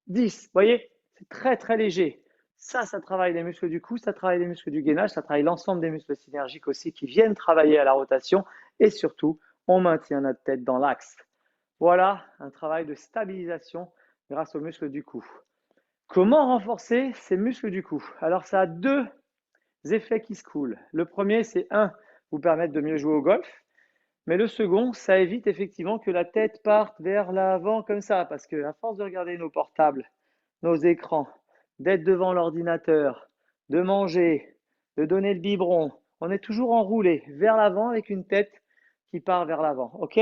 10. Vous voyez, c'est très très léger. Ça travaille les muscles du cou, ça travaille les muscles du gainage, ça travaille l'ensemble des muscles synergiques aussi qui viennent travailler à la rotation et surtout, on maintient notre tête dans l'axe. Voilà un travail de stabilisation grâce aux muscles du cou. Comment renforcer ces muscles du cou? Alors, ça a deux effets qui se coulent. Le premier, c'est vous permettre de mieux jouer au golf. Mais le second, ça évite effectivement que la tête parte vers l'avant comme ça. Parce que à force de regarder nos portables, nos écrans, d'être devant l'ordinateur, de manger, de donner le biberon, on est toujours enroulé vers l'avant avec une tête qui part vers l'avant. OK?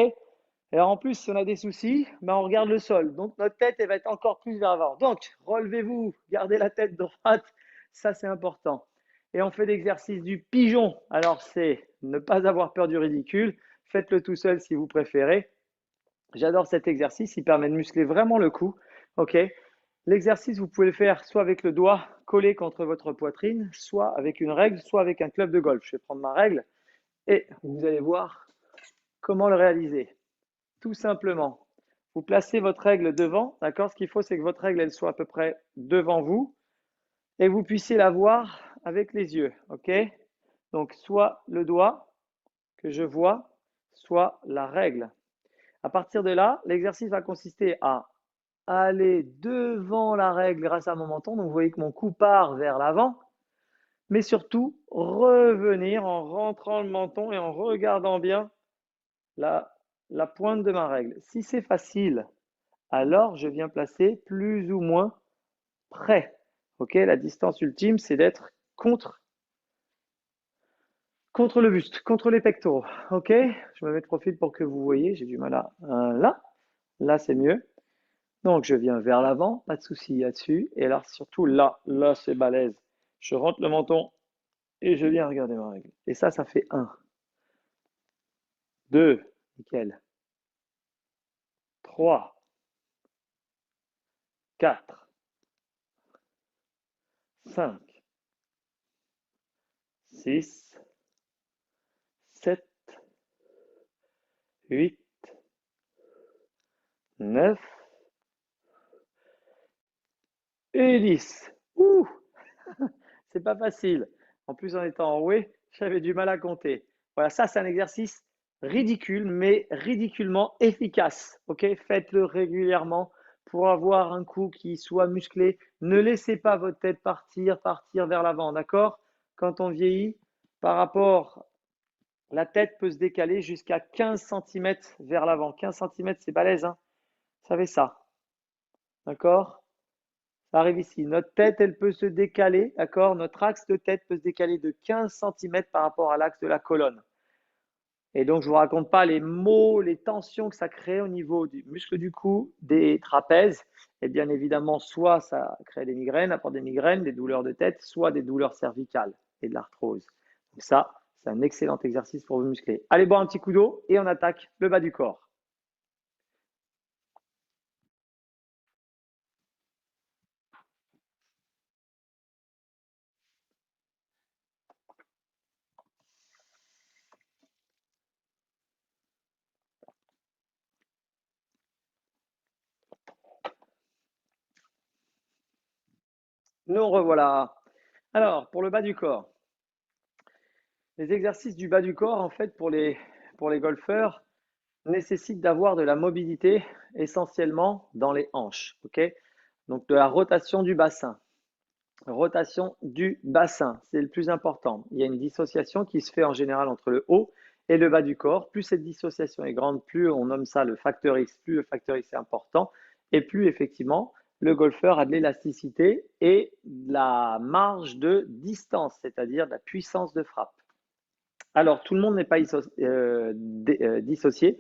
Alors en plus, si on a des soucis, on regarde le sol. Donc notre tête, elle va être encore plus vers l'avant. Donc, relevez-vous, gardez la tête droite. Ça, c'est important. Et on fait l'exercice du pigeon. Alors, c'est ne pas avoir peur du ridicule. Faites-le tout seul si vous préférez. J'adore cet exercice. Il permet de muscler vraiment le cou. OK? L'exercice, vous pouvez le faire soit avec le doigt collé contre votre poitrine, soit avec une règle, soit avec un club de golf. Je vais prendre ma règle et vous allez voir comment le réaliser. Tout simplement, vous placez votre règle devant, d'accord? Ce qu'il faut, c'est que votre règle, elle soit à peu près devant vous et vous puissiez la voir avec les yeux, ok? Donc, soit le doigt que je vois, soit la règle. À partir de là, l'exercice va consister à aller devant la règle grâce à mon menton. Donc, vous voyez que mon cou part vers l'avant, mais surtout revenir en rentrant le menton et en regardant bien la pointe de ma règle. Si c'est facile, alors je viens placer plus ou moins près. Ok, la distance ultime, c'est d'être contre le buste, contre les pectoraux. Ok, je me mets de profil pour que vous voyez. J'ai du mal à là. Là, c'est mieux. Donc, je viens vers l'avant, pas de souci là-dessus. Et alors, surtout là, c'est balèze. Je rentre le menton et je viens regarder ma règle. Et ça fait 1, 2, nickel. 3, 4, 5, 6, 7, 8, 9 et 10. Ouh, c'est pas facile. En plus, en étant enroué, j'avais du mal à compter. Voilà, ça, c'est un exercice ridicule, mais ridiculement efficace. Ok, faites-le régulièrement pour avoir un cou qui soit musclé. Ne laissez pas votre tête partir vers l'avant, d'accord? Quand on vieillit, par rapport, la tête peut se décaler jusqu'à 15 cm vers l'avant. 15 cm, c'est balèze, hein? Vous savez ça, d'accord? Ça arrive ici. Notre tête, elle peut se décaler, d'accord? Notre axe de tête peut se décaler de 15 cm par rapport à l'axe de la colonne. Et donc, je ne vous raconte pas les maux, les tensions que ça crée au niveau du muscle du cou, des trapèzes. Et bien évidemment, soit ça crée des migraines, apporte des migraines, des douleurs de tête, soit des douleurs cervicales et de l'arthrose. Donc ça, c'est un excellent exercice pour vous muscler. Allez boire un petit coup d'eau et on attaque le bas du corps. Nous revoilà. Alors, pour le bas du corps, les exercices du bas du corps, en fait, pour les golfeurs, nécessitent d'avoir de la mobilité essentiellement dans les hanches. Ok? Donc, de la rotation du bassin. Rotation du bassin, c'est le plus important. Il y a une dissociation qui se fait en général entre le haut et le bas du corps. Plus cette dissociation est grande, plus on nomme ça le facteur X, plus le facteur X est important et plus effectivement le golfeur a de l'élasticité et de la marge de distance, c'est-à-dire de la puissance de frappe. Alors, tout le monde n'est pas dissocié.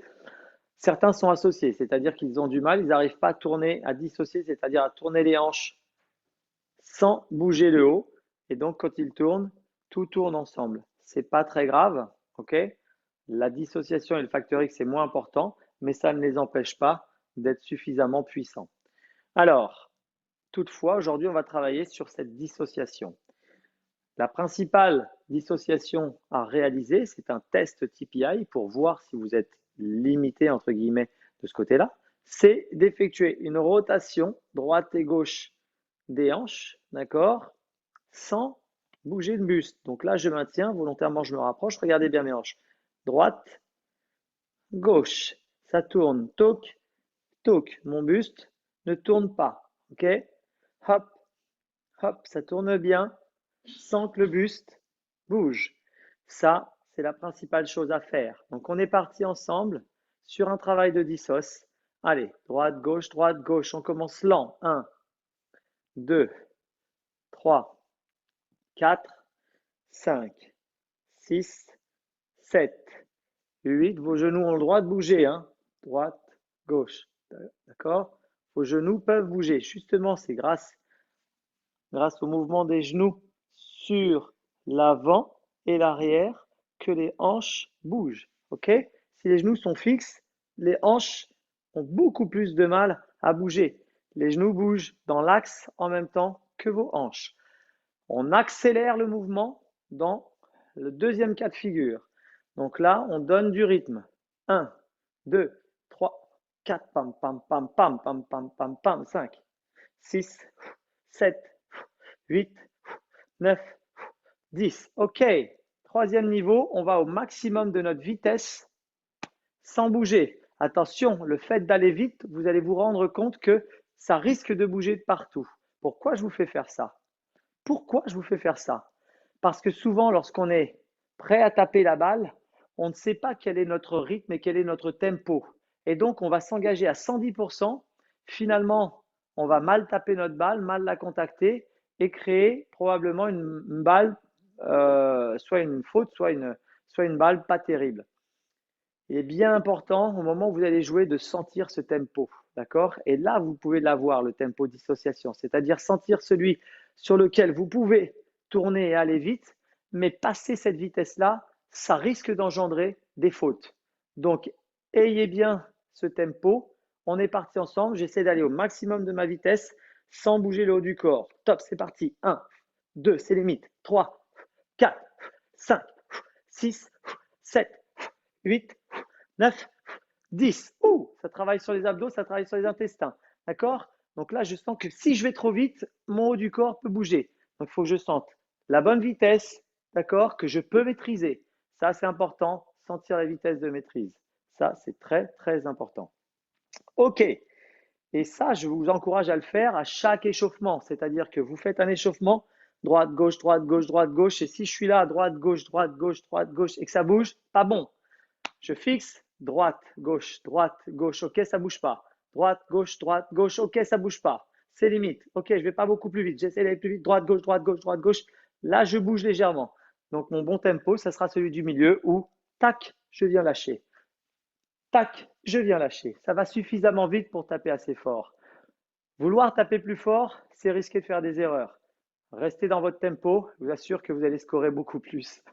Certains sont associés, c'est-à-dire qu'ils ont du mal, ils n'arrivent pas à tourner, à dissocier, c'est-à-dire à tourner les hanches sans bouger le haut. Et donc, quand ils tournent, tout tourne ensemble. C'est pas très grave, ok? La dissociation et le facteur X, c'est moins important, mais ça ne les empêche pas d'être suffisamment puissants. Alors, toutefois, aujourd'hui, on va travailler sur cette dissociation. La principale dissociation à réaliser, c'est un test TPI pour voir si vous êtes limité, entre guillemets, de ce côté-là, c'est d'effectuer une rotation droite et gauche des hanches, d'accord, sans bouger le buste. Donc là, je maintiens, volontairement, je me rapproche. Regardez bien mes hanches. Droite, gauche, ça tourne. Toc, toc. Mon buste ne tourne pas. Ok? Hop, hop, ça tourne bien sans que le buste bouge. Ça, c'est la principale chose à faire. Donc, on est parti ensemble sur un travail de dissos. Allez, droite, gauche. On commence lent. 1, 2, 3, 4, 5, 6, 7, 8. Vos genoux ont le droit de bouger, hein. Droite, gauche. D'accord? Vos genoux peuvent bouger. Justement, c'est grâce au mouvement des genoux sur l'avant et l'arrière que les hanches bougent. Ok? Si les genoux sont fixes, les hanches ont beaucoup plus de mal à bouger. Les genoux bougent dans l'axe en même temps que vos hanches. On accélère le mouvement dans le deuxième cas de figure. Donc là, on donne du rythme. 1, 2, 3, 4, pam, pam, pam, pam, pam, pam, pam, pam, 5, 6, 7, 8, 9, 10. OK. Troisième niveau, on va au maximum de notre vitesse sans bouger. Attention, le fait d'aller vite, vous allez vous rendre compte que ça risque de bouger de partout. Pourquoi je vous fais faire ça? Pourquoi je vous fais faire ça? Parce que souvent, lorsqu'on est prêt à taper la balle, on ne sait pas quel est notre rythme et quel est notre tempo. Et donc, on va s'engager à 110%. Finalement, on va mal taper notre balle, mal la contacter et créer probablement une balle, soit une faute, soit une balle pas terrible. Il est bien important au moment où vous allez jouer de sentir ce tempo, d'accord? Et là, vous pouvez l'avoir, le tempo dissociation, c'est-à-dire sentir celui sur lequel vous pouvez tourner et aller vite, mais passer cette vitesse-là, ça risque d'engendrer des fautes. Donc, ayez bien ce tempo. On est parti ensemble. J'essaie d'aller au maximum de ma vitesse sans bouger le haut du corps. Top, c'est parti. 1, 2, c'est limite. 3, 4, 5, 6, 7, 8, 9, 10. Ouh, ça travaille sur les abdos, ça travaille sur les intestins. D'accord? Donc là, je sens que si je vais trop vite, mon haut du corps peut bouger. Donc, il faut que je sente la bonne vitesse, d'accord, que je peux maîtriser. Ça, c'est important, sentir la vitesse de maîtrise. Ça, c'est très, très important. OK. Et ça, je vous encourage à le faire à chaque échauffement. C'est-à-dire que vous faites un échauffement, droite, gauche, droite, gauche, droite, gauche. Et si je suis là, droite, gauche, droite, gauche, droite, gauche, et que ça bouge, pas bon. Je fixe, droite, gauche, ok, ça bouge pas. Droite, gauche, ok, ça bouge pas. C'est limite. Ok, je vais pas beaucoup plus vite. J'essaie d'aller plus vite. Droite, gauche, droite, gauche, droite, gauche. Là, je bouge légèrement. Donc, mon bon tempo, ça sera celui du milieu où, tac, je viens lâcher. Tac, je viens lâcher. Ça va suffisamment vite pour taper assez fort. Vouloir taper plus fort, c'est risquer de faire des erreurs. Restez dans votre tempo, je vous assure que vous allez scorer beaucoup plus.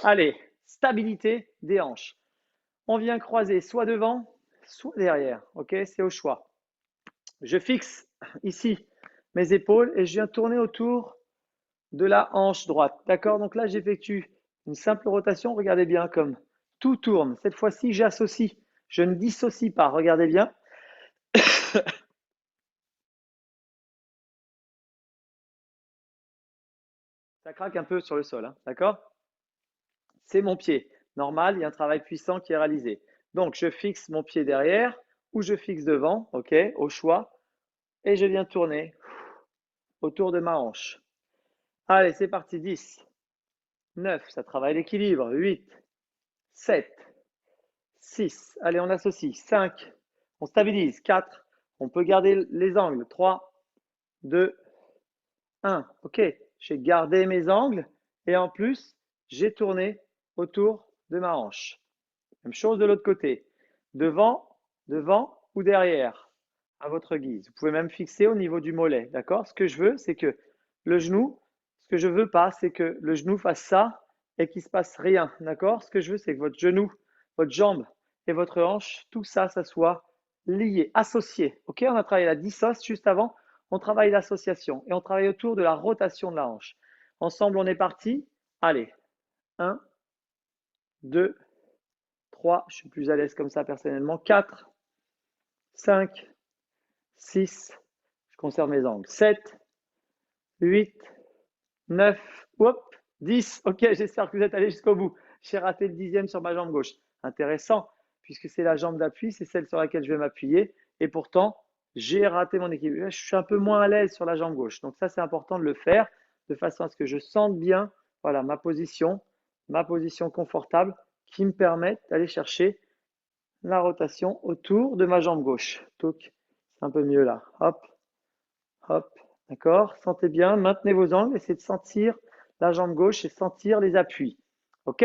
Allez, stabilité des hanches. On vient croiser soit devant, soit derrière. Ok, c'est au choix. Je fixe ici mes épaules et je viens tourner autour de la hanche droite. D'accord? Donc là, j'effectue une simple rotation. Regardez bien comme tout tourne. Cette fois-ci, j'associe. Je ne dissocie pas. Regardez bien. Ça craque un peu sur le sol. Hein, d'accord? C'est mon pied. Normal, il y a un travail puissant qui est réalisé. Donc, je fixe mon pied derrière ou je fixe devant. Ok, au choix. Et je viens tourner autour de ma hanche. Allez, c'est parti. 10, 9, ça travaille l'équilibre. 8, 7, 6. Allez, on associe. 5, on stabilise. 4, on peut garder les angles. 3, 2, 1. Ok, j'ai gardé mes angles et en plus, j'ai tourné autour de ma hanche. Même chose de l'autre côté. Devant, devant ou derrière, à votre guise. Vous pouvez même fixer au niveau du mollet. D'accord? Ce que je veux, c'est que le genou, ce que je veux pas, c'est que le genou fasse ça et qu'il se passe rien. D'accord? Ce que je veux, c'est que votre genou, votre jambe et votre hanche, tout ça, ça soit lié, associé. Ok? On a travaillé la dissoce juste avant. On travaille l'association et on travaille autour de la rotation de la hanche. Ensemble, on est parti. Allez, 1, 2, 3, je suis plus à l'aise comme ça personnellement. 4, 5, 6, je conserve mes angles. 7, 8, 9, hop, 10. Ok, j'espère que vous êtes allé jusqu'au bout. J'ai raté le 10e sur ma jambe gauche. Intéressant, puisque c'est la jambe d'appui, c'est celle sur laquelle je vais m'appuyer. Et pourtant, j'ai raté mon équilibre. Je suis un peu moins à l'aise sur la jambe gauche. Donc ça, c'est important de le faire de façon à ce que je sente bien voilà, ma position confortable qui me permet d'aller chercher la rotation autour de ma jambe gauche. C'est un peu mieux là. Hop, hop, d'accord? Sentez bien, maintenez vos angles, essayez de sentir la jambe gauche et sentir les appuis. Ok.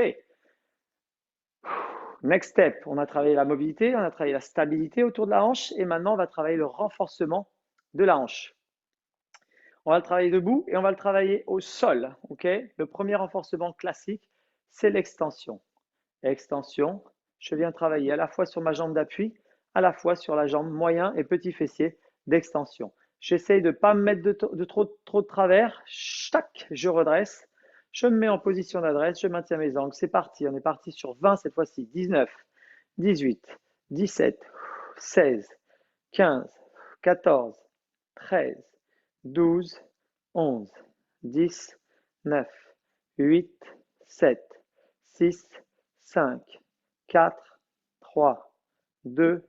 Next step, on a travaillé la mobilité, on a travaillé la stabilité autour de la hanche et maintenant on va travailler le renforcement de la hanche. On va le travailler debout et on va le travailler au sol. Ok. Le premier renforcement classique, c'est l'extension. Extension, je viens travailler à la fois sur ma jambe d'appui, à la fois sur la jambe moyen et petit fessier d'extension. J'essaye de ne pas me mettre de trop de travers. Tac, je redresse. Je me mets en position d'adresse. Je maintiens mes angles. C'est parti. On est parti sur 20 cette fois-ci. 19, 18, 17, 16, 15, 14, 13, 12, 11, 10, 9, 8, 7, 6, 5, 4, 3, 2.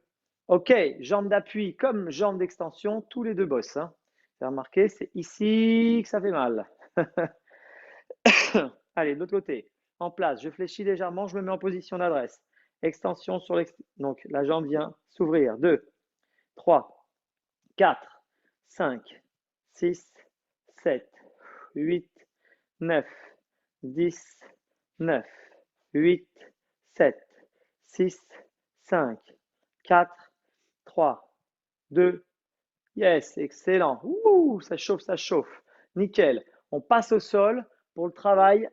Ok, jambe d'appui comme jambe d'extension, tous les deux bossent. Hein. Vous avez remarqué, c'est ici que ça fait mal. Allez, de l'autre côté, en place, je fléchis légèrement, je me mets en position d'adresse. Extension sur l'extension. Donc la jambe vient s'ouvrir. 2, 3, 4, 5, 6, 7, 8, 9, 10, 9, 8, 7, 6, 5, 4, 3, 2. Yes, excellent. Ouh, ça chauffe, ça chauffe. Nickel. On passe au sol pour le travail,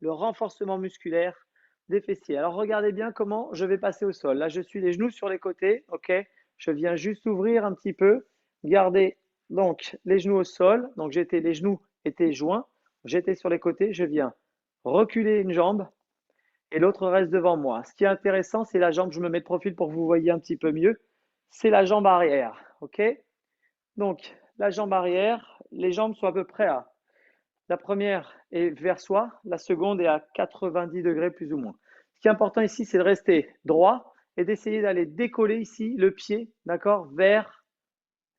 le renforcement musculaire des fessiers. Alors regardez bien comment je vais passer au sol. Là, je suis les genoux sur les côtés. Ok. Je viens juste ouvrir un petit peu. Garder donc les genoux au sol. Donc les genoux étaient joints. J'étais sur les côtés. Je viens reculer une jambe et l'autre reste devant moi. Ce qui est intéressant, c'est la jambe. Je me mets de profil pour que vous voyez un petit peu mieux. C'est la jambe arrière. Ok. Donc, la jambe arrière, les jambes sont à peu près à. La première est vers soi, la seconde est à 90 degrés plus ou moins. Ce qui est important ici, c'est de rester droit et d'essayer d'aller décoller ici le pied, d'accord, vers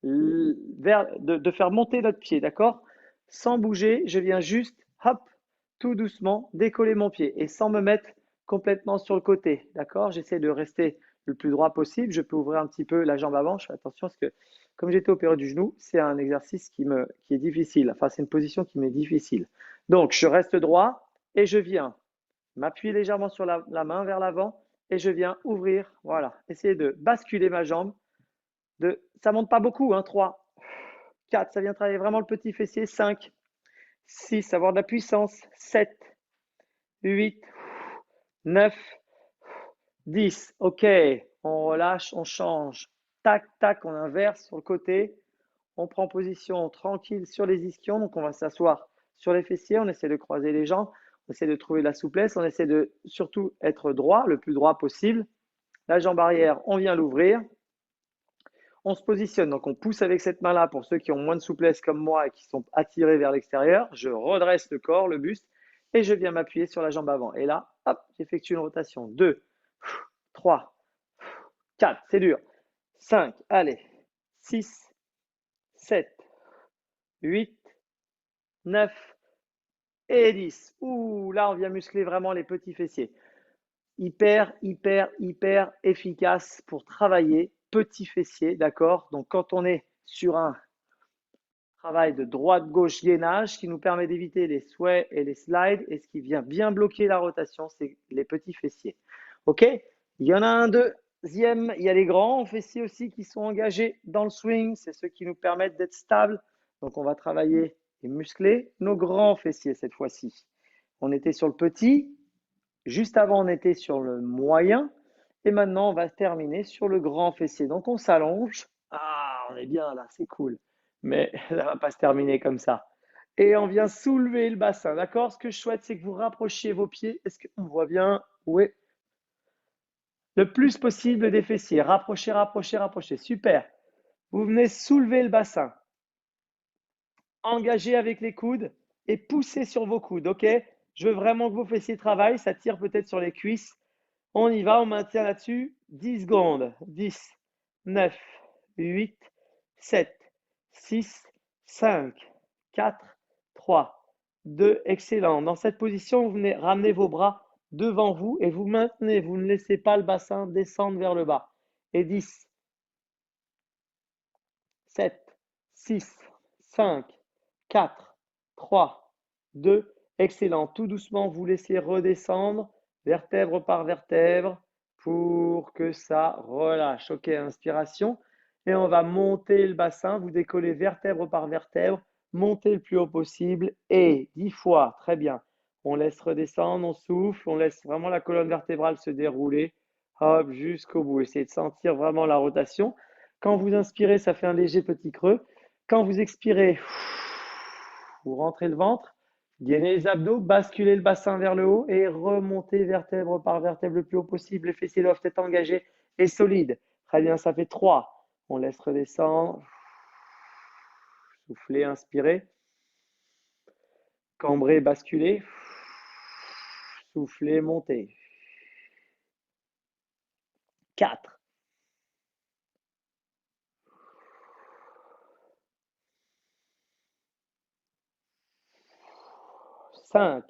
de faire monter notre pied, d'accord? Sans bouger, je viens juste, hop, tout doucement, décoller mon pied et sans me mettre complètement sur le côté, d'accord? J'essaie de rester le plus droit possible. Je peux ouvrir un petit peu la jambe avant. Je fais attention parce que comme j'étais opéré du genou, c'est un exercice qui est difficile. Enfin, c'est une position qui m'est difficile. Donc, je reste droit et je viens m'appuyer légèrement sur la main vers l'avant et je viens ouvrir. Voilà, essayer de basculer ma jambe. Ça monte pas beaucoup, hein, 3, 4, ça vient travailler vraiment le petit fessier. 5, 6, avoir de la puissance. 7, 8, 9, 10. OK, on relâche, on change. Tac, tac, on inverse sur le côté. On prend position tranquille sur les ischions. Donc, on va s'asseoir sur les fessiers. On essaie de croiser les jambes. On essaie de trouver de la souplesse. On essaie de surtout être droit, le plus droit possible. La jambe arrière, on vient l'ouvrir. On se positionne. Donc, on pousse avec cette main-là pour ceux qui ont moins de souplesse comme moi et qui sont attirés vers l'extérieur. Je redresse le corps, le buste, et je viens m'appuyer sur la jambe avant. Et là, hop, j'effectue une rotation. 2, 3, 4, c'est dur. 5, allez. 6, 7, 8, 9 et 10. Ouh, là, on vient muscler vraiment les petits fessiers. Hyper, hyper, hyper efficace pour travailler petits fessiers, d'accord? Donc, quand on est sur un travail de droite-gauche gainage qui nous permet d'éviter les sways et les slides et ce qui vient bien bloquer la rotation, c'est les petits fessiers. OK? Il y en a un deuxième, il y a les grands fessiers aussi qui sont engagés dans le swing, c'est ceux qui nous permettent d'être stables. Donc on va travailler et muscler nos grands fessiers cette fois-ci. On était sur le petit, juste avant on était sur le moyen et maintenant on va terminer sur le grand fessier. Donc on s'allonge. Ah, on est bien là, c'est cool. Mais ça ne va pas se terminer comme ça. Et on vient soulever le bassin, d'accord? Ce que je souhaite, c'est que vous rapprochiez vos pieds. Est-ce qu'on voit bien? Oui. Le plus possible des fessiers. Rapprochez, rapprochez, rapprochez. Super. Vous venez soulever le bassin. Engagez avec les coudes et poussez sur vos coudes, ok? Je veux vraiment que vos fessiers travaillent. Ça tire peut-être sur les cuisses. On y va, on maintient là-dessus. 10 secondes. 10, 9, 8, 7, 6, 5, 4, 3, 2. Excellent. Dans cette position, vous venez ramener vos bras devant vous et vous maintenez. Vous ne laissez pas le bassin descendre vers le bas. Et 10, 7, 6, 5, 4, 3, 2. Excellent. Tout doucement, vous laissez redescendre vertèbre par vertèbre pour que ça relâche. OK, inspiration. Et on va monter le bassin. Vous décollez vertèbre par vertèbre. Montez le plus haut possible. Et 10 fois. Très bien. On laisse redescendre, on souffle. On laisse vraiment la colonne vertébrale se dérouler. Hop, jusqu'au bout. Essayez de sentir vraiment la rotation. Quand vous inspirez, ça fait un léger petit creux. Quand vous expirez, vous rentrez le ventre, gainez les abdos, basculez le bassin vers le haut et remontez vertèbre par vertèbre le plus haut possible. Les fessiers doivent être engagés et solides. Très bien, ça fait 3. On laisse redescendre. Soufflez, inspirez. Cambrez, basculez. Soufflez, montez. 4. 5.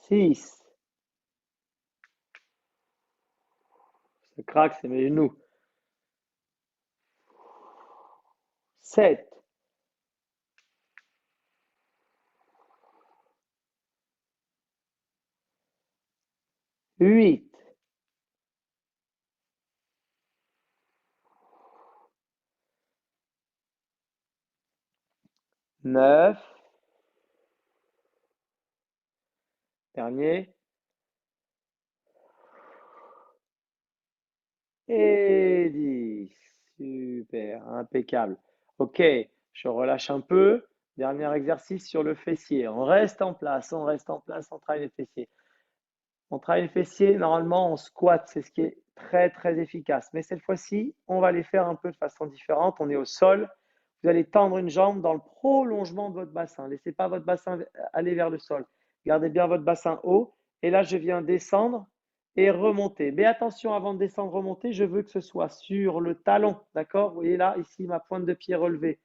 6. Ça craque, c'est mes genoux. 7. 8. 9. Dernier. Et 10. Super, impeccable. Ok, je relâche un peu. Dernier exercice sur le fessier. On reste en place, on reste en place, on travaille les fessiers. On travaille les fessiers, normalement on squat, c'est ce qui est très très efficace. Mais cette fois-ci, on va les faire un peu de façon différente. On est au sol. Vous allez tendre une jambe dans le prolongement de votre bassin. Laissez pas votre bassin aller vers le sol. Gardez bien votre bassin haut Et là, je viens descendre et remonter. Mais attention, avant de descendre, remonter, je veux que ce soit sur le talon. D'accord? Vous voyez là, ici, ma pointe de pied relevée.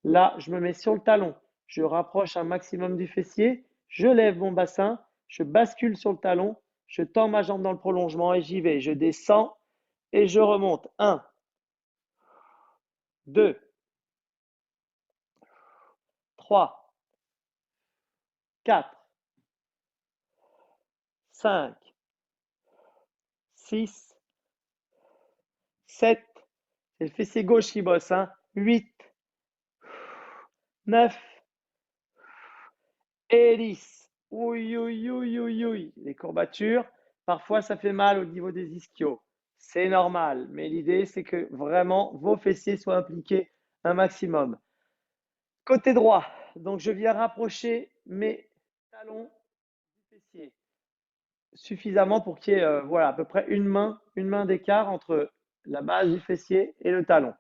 Là, je me mets sur le talon. Je rapproche un maximum du fessier. Je lève mon bassin. Je bascule sur le talon. Je tends ma jambe dans le prolongement et j'y vais. Je descends et je remonte. 1, 2, 3, 4, 5, 6, 7. C'est le fessier gauche qui bosse. 8, 9 et 10. Oui, oui, oui, oui, oui. Les courbatures, parfois ça fait mal au niveau des ischios. C'est normal, mais l'idée c'est que vraiment vos fessiers soient impliqués un maximum. Côté droit, donc je viens rapprocher mes talons du fessier suffisamment pour qu'il y ait voilà, à peu près une main d'écart entre la base du fessier et le talon.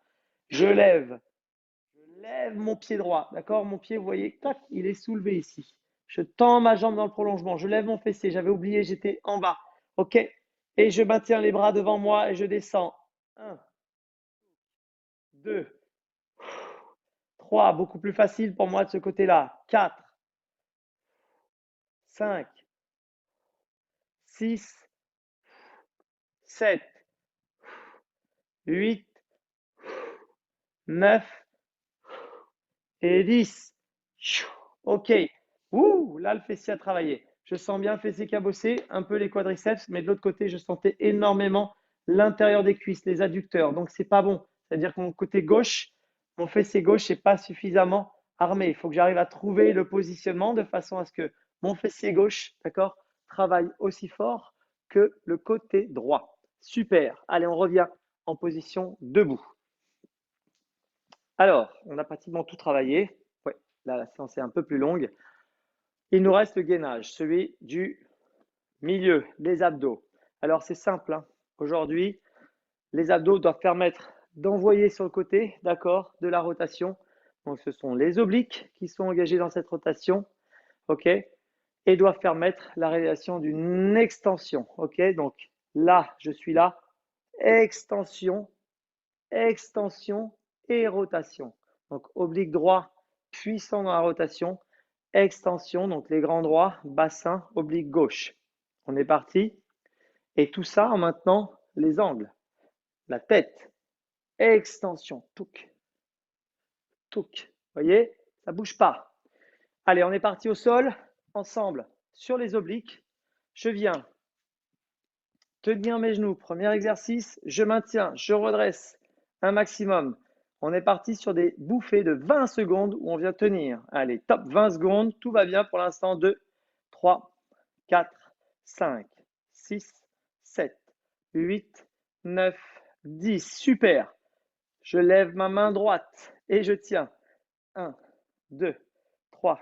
Je lève mon pied droit, d'accord? Mon pied, vous voyez, tac, il est soulevé ici. Je tends ma jambe dans le prolongement, je lève mon fessier, j'avais oublié, j'étais en bas. OK? Et je maintiens les bras devant moi et je descends. 1, 2, 3, beaucoup plus facile pour moi de ce côté-là. 4, 5, 6, 7, 8, 9 et 10. OK. Ouh, là, le fessier a travaillé. Je sens bien le fessier cabossé, un peu les quadriceps, mais de l'autre côté, je sentais énormément l'intérieur des cuisses, les adducteurs. Donc, c'est pas bon. C'est-à-dire que mon côté gauche, mon fessier gauche n'est pas suffisamment armé. Il faut que j'arrive à trouver le positionnement de façon à ce que mon fessier gauche, d'accord, travaille aussi fort que le côté droit. Super. Allez, on revient en position debout. Alors, on a pratiquement tout travaillé. Ouais, là, la séance est un peu plus longue. Il nous reste le gainage, celui du milieu, les abdos. Alors, c'est simple, hein. Aujourd'hui, les abdos doivent permettre d'envoyer sur le côté, d'accord, de la rotation. Donc, ce sont les obliques qui sont engagés dans cette rotation, ok, et doivent permettre la réalisation d'une extension, ok. Donc, là, je suis là, extension, extension et rotation. Donc, oblique droit, puissant dans la rotation, extension, donc les grands droits, bassin, oblique gauche. On est parti. Et tout ça en maintenant les angles. La tête, extension, touc, touc. Vous voyez, ça ne bouge pas. Allez, on est parti au sol, ensemble, sur les obliques. Je viens tenir mes genoux. Premier exercice, je maintiens, je redresse un maximum. On est parti sur des bouffées de 20 secondes où on vient tenir. Allez, top, 20 secondes, tout va bien pour l'instant. 2, 3, 4, 5, 6, 7, 8, 9, 10. Super. Je lève ma main droite et je tiens. 1, 2, 3,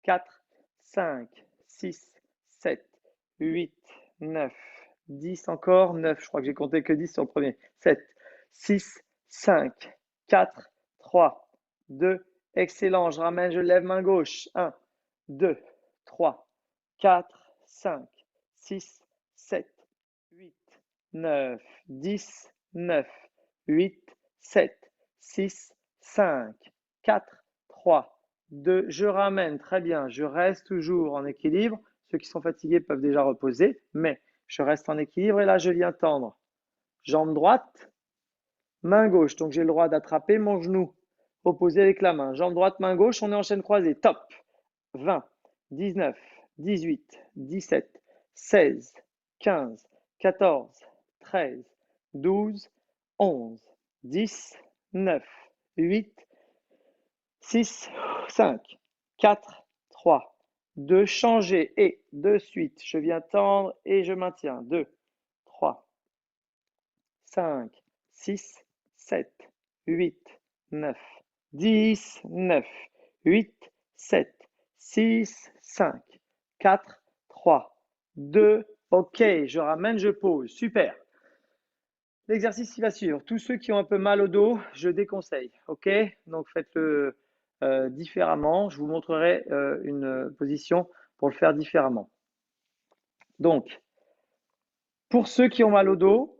4, 5, 6, 7, 8, 9, 10 encore, 9, je crois que j'ai compté que 10 sur le premier. 7, 6, 5, 4, 3, 2, excellent, je ramène, je lève main gauche. 1, 2, 3, 4, 5, 6, 7, 8, 9, 10, 9, 8, 7, 6, 5, 4, 3, 2, je ramène, très bien, je reste toujours en équilibre. Ceux qui sont fatigués peuvent déjà reposer, mais je reste en équilibre et là je viens tendre. Jambe droite, main gauche, donc j'ai le droit d'attraper mon genou opposé avec la main. Jambe droite, main gauche, on est en chaîne croisée, top. 20, 19, 18, 17, 16, 15, 14, 13, 12, 11, 10, 9, 8, 6, 5, 4, 3, 2, changer et de suite, je viens tendre et je maintiens. 2, 3, 5, 6, 7, 8, 9, 10, 9, 8, 7, 6, 5, 4, 3, 2, ok, je ramène, je pose, super. L'exercice qui va suivre, tous ceux qui ont un peu mal au dos, je déconseille, ok? Donc faites-le différemment. Je vous montrerai une position pour le faire différemment. Donc, pour ceux qui ont mal au dos,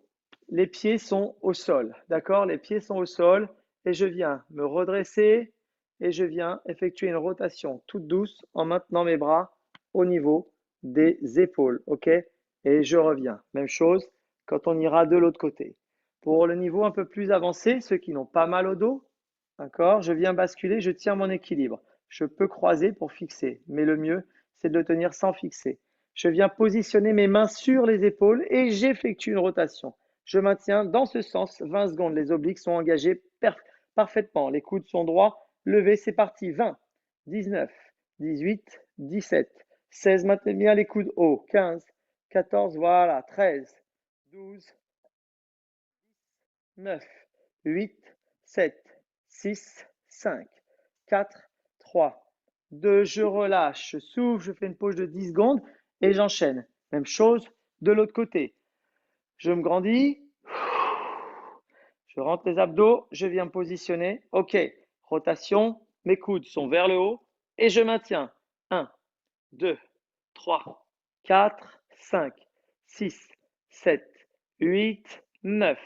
les pieds sont au sol. D'accord? Les pieds sont au sol et je viens me redresser et je viens effectuer une rotation toute douce en maintenant mes bras au niveau des épaules. OK? Et je reviens. Même chose quand on ira de l'autre côté. Pour le niveau un peu plus avancé, ceux qui n'ont pas mal au dos, d'accord? Je viens basculer, je tiens mon équilibre. Je peux croiser pour fixer, mais le mieux, c'est de le tenir sans fixer. Je viens positionner mes mains sur les épaules et j'effectue une rotation. Je maintiens dans ce sens 20 secondes. Les obliques sont engagés parfaitement. Les coudes sont droits. Levez, c'est parti. 20, 19, 18, 17, 16. Maintenez bien les coudes hauts. 15, 14, voilà. 13, 12, 9, 8, 7, 6, 5, 4, 3, 2, je relâche, je souffle, je fais une pause de 10 secondes et j'enchaîne. Même chose de l'autre côté. Je me grandis, je rentre les abdos, je viens me positionner. OK, rotation, mes coudes sont vers le haut et je maintiens. 1, 2, 3, 4, 5, 6, 7, 8, 9,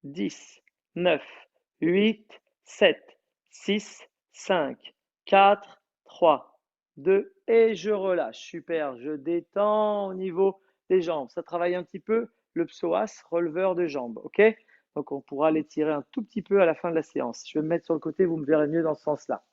10, 9, 8, 7, 6, 5, 4, 3, 2 et je relâche. Super, je détends au niveau des jambes. Ça travaille un petit peu le psoas, releveur de jambes. OK? Donc on pourra l'étirer un tout petit peu à la fin de la séance. Je vais me mettre sur le côté, vous me verrez mieux dans ce sens-là.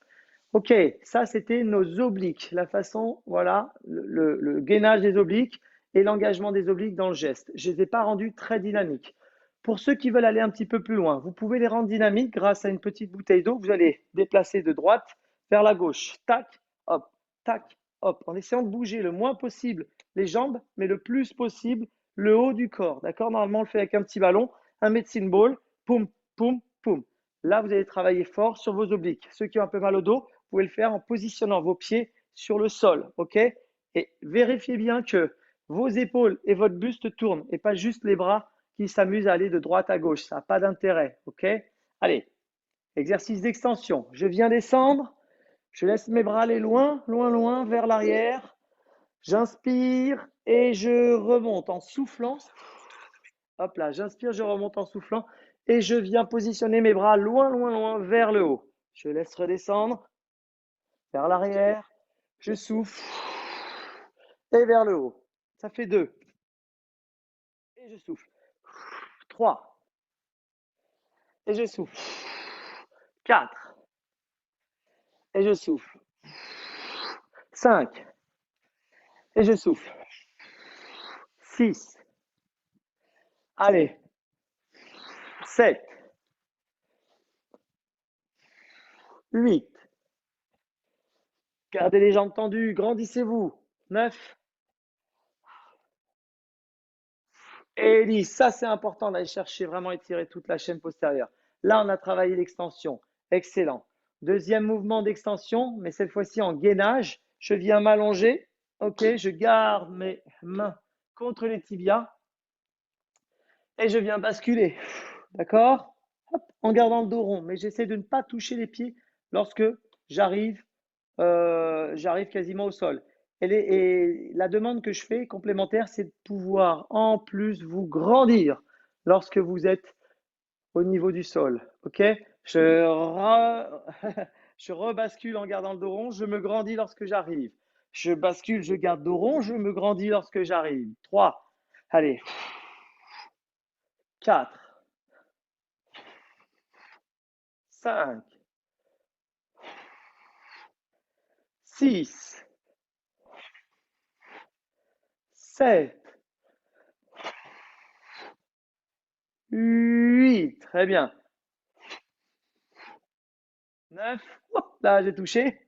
Ok, ça c'était nos obliques, la façon, voilà, le gainage des obliques et l'engagement des obliques dans le geste. Je ne les ai pas rendus très dynamiques. Pour ceux qui veulent aller un petit peu plus loin, vous pouvez les rendre dynamiques grâce à une petite bouteille d'eau. Vous allez déplacer de droite vers la gauche. Tac, hop, en essayant de bouger le moins possible les jambes, mais le plus possible le haut du corps. D'accord? Normalement, on le fait avec un petit ballon, un medicine ball, poum, poum, poum. Là, vous allez travailler fort sur vos obliques. Ceux qui ont un peu mal au dos, vous pouvez le faire en positionnant vos pieds sur le sol. OK? Et vérifiez bien que vos épaules et votre buste tournent et pas juste les bras qui s'amusent à aller de droite à gauche. Ça n'a pas d'intérêt. OK? Allez, exercice d'extension. Je viens descendre. Je laisse mes bras aller loin, loin, loin vers l'arrière. J'inspire et je remonte en soufflant. Hop là, j'inspire, je remonte en soufflant et je viens positionner mes bras loin, loin, loin vers le haut. Je laisse redescendre vers l'arrière. Je souffle et vers le haut. Ça fait 2. Et je souffle. 3. Et je souffle. 4. Et je souffle. 5. Et je souffle. 6. Allez. 7. 8. Gardez les jambes tendues. Grandissez-vous. 9. Et 10. Ça, c'est important d'aller chercher vraiment étirer toute la chaîne postérieure. Là, on a travaillé l'extension. Excellent. Deuxième mouvement d'extension, mais cette fois-ci en gainage. Je viens m'allonger. OK, je garde mes mains contre les tibias et je viens basculer. D'accord? En gardant le dos rond, mais j'essaie de ne pas toucher les pieds lorsque j'arrive quasiment au sol. Et la demande que je fais complémentaire, c'est de pouvoir en plus vous grandir lorsque vous êtes au niveau du sol. OK? Je rebascule en gardant le dos rond, je me grandis lorsque j'arrive. Je bascule, je garde dos rond, je me grandis lorsque j'arrive. 3. Allez. 4. 5. 6. 7. 8. Très bien. 9. Là, j'ai touché.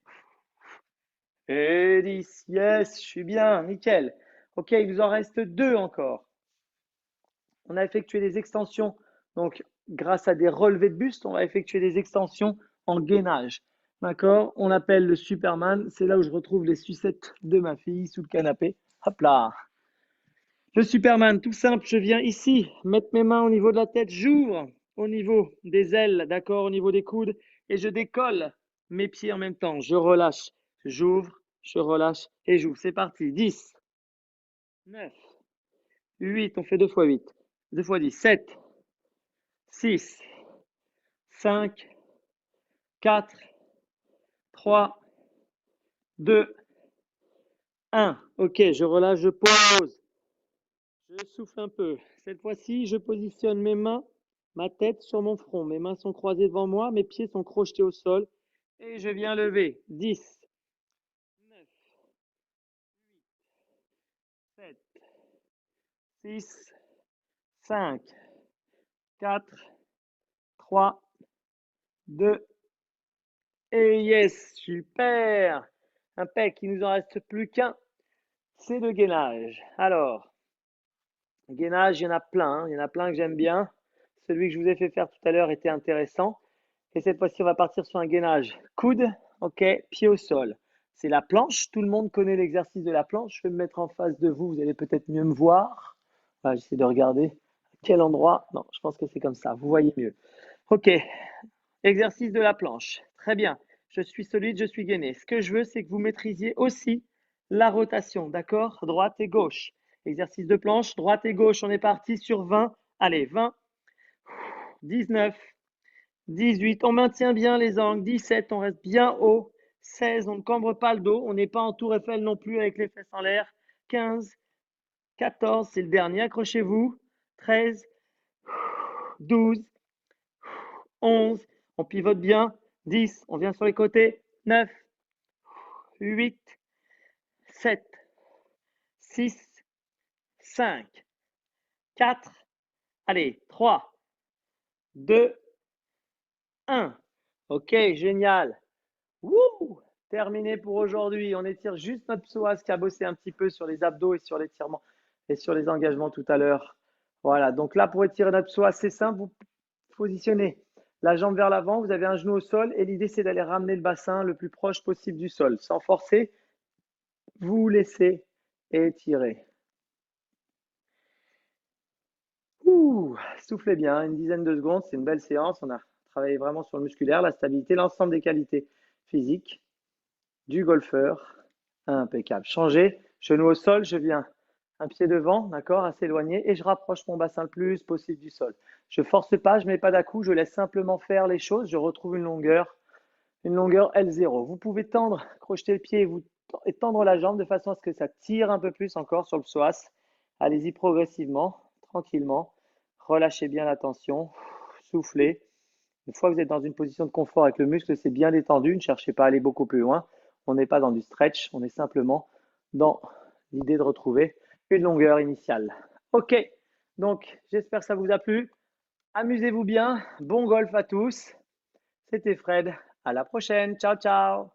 Et 10. Yes, je suis bien. Nickel. OK, il nous en reste 2 encore. On a effectué des extensions. Donc, grâce à des relevés de buste, on va effectuer des extensions en gainage. D'accord? On appelle le Superman. C'est là où je retrouve les sucettes de ma fille sous le canapé. Hop là. Le Superman, tout simple. Je viens ici, mettre mes mains au niveau de la tête. J'ouvre au niveau des ailes, d'accord? Au niveau des coudes. Et je décolle mes pieds en même temps. Je relâche. J'ouvre, je relâche et j'ouvre. C'est parti. 10, 9, 8, on fait 2 fois 8. 2 fois 10, 7, 6, 5, 4, 3, 2, 1. Ok, je relâche, je pose. Je souffle un peu. Cette fois-ci, je positionne mes mains, ma tête sur mon front. Mes mains sont croisées devant moi, mes pieds sont crochetés au sol. Et je viens lever. 10, 9, 7, 6, 5, 4, 3, 2, et yes, super. Impec, il nous en reste plus qu'un, c'est le gainage. Alors, gainage, il y en a plein, hein. Il y en a plein que j'aime bien. Celui que je vous ai fait faire tout à l'heure était intéressant. Et cette fois-ci, on va partir sur un gainage. Coude, ok, pied au sol. C'est la planche. Tout le monde connaît l'exercice de la planche. Je vais me mettre en face de vous. Vous allez peut-être mieux me voir. Ah, j'essaie de regarder. À quel endroit? Non, je pense que c'est comme ça. Vous voyez mieux. Ok, exercice de la planche. Très bien. Je suis solide, je suis gainé. Ce que je veux, c'est que vous maîtrisiez aussi la rotation. D'accord? Droite et gauche. Exercice de planche, droite et gauche. On est parti sur 20. Allez, 20, 19, 18. On maintient bien les angles. 17, on reste bien haut. 16, on ne cambre pas le dos. On n'est pas en tour Eiffel non plus avec les fesses en l'air. 15, 14, c'est le dernier. Accrochez-vous. 13, 12, 11, on pivote bien. 10, on vient sur les côtés. 9, 8, 7, 6, 5, 4, allez, 3, 2, 1. Ok, génial. Wouh! Terminé pour aujourd'hui. On étire juste notre psoas qui a bossé un petit peu sur les abdos et sur l'étirement et sur les engagements tout à l'heure. Voilà, donc là, pour étirer notre psoas, c'est simple. Vous positionnez la jambe vers l'avant, vous avez un genou au sol et l'idée, c'est d'aller ramener le bassin le plus proche possible du sol. Sans forcer, vous laissez étirer. Ouh, soufflez bien, une dizaine de secondes, c'est une belle séance. On a travaillé vraiment sur le musculaire, la stabilité, l'ensemble des qualités physiques du golfeur. Impeccable. Changez, genou au sol, je viens un pied devant, d'accord, assez éloigné, et je rapproche mon bassin le plus possible du sol. Je force pas, je mets pas d'à-coup, je laisse simplement faire les choses, je retrouve une longueur L0. Vous pouvez tendre, crocheter le pied et tendre la jambe de façon à ce que ça tire un peu plus encore sur le psoas. Allez-y progressivement, tranquillement. Relâchez bien la tension, soufflez. Une fois que vous êtes dans une position de confort avec le muscle, c'est bien détendu. Ne cherchez pas à aller beaucoup plus loin. On n'est pas dans du stretch, on est simplement dans l'idée de retrouver une longueur initiale. Ok, donc j'espère que ça vous a plu. Amusez-vous bien. Bon golf à tous. C'était Fred. À la prochaine. Ciao, ciao.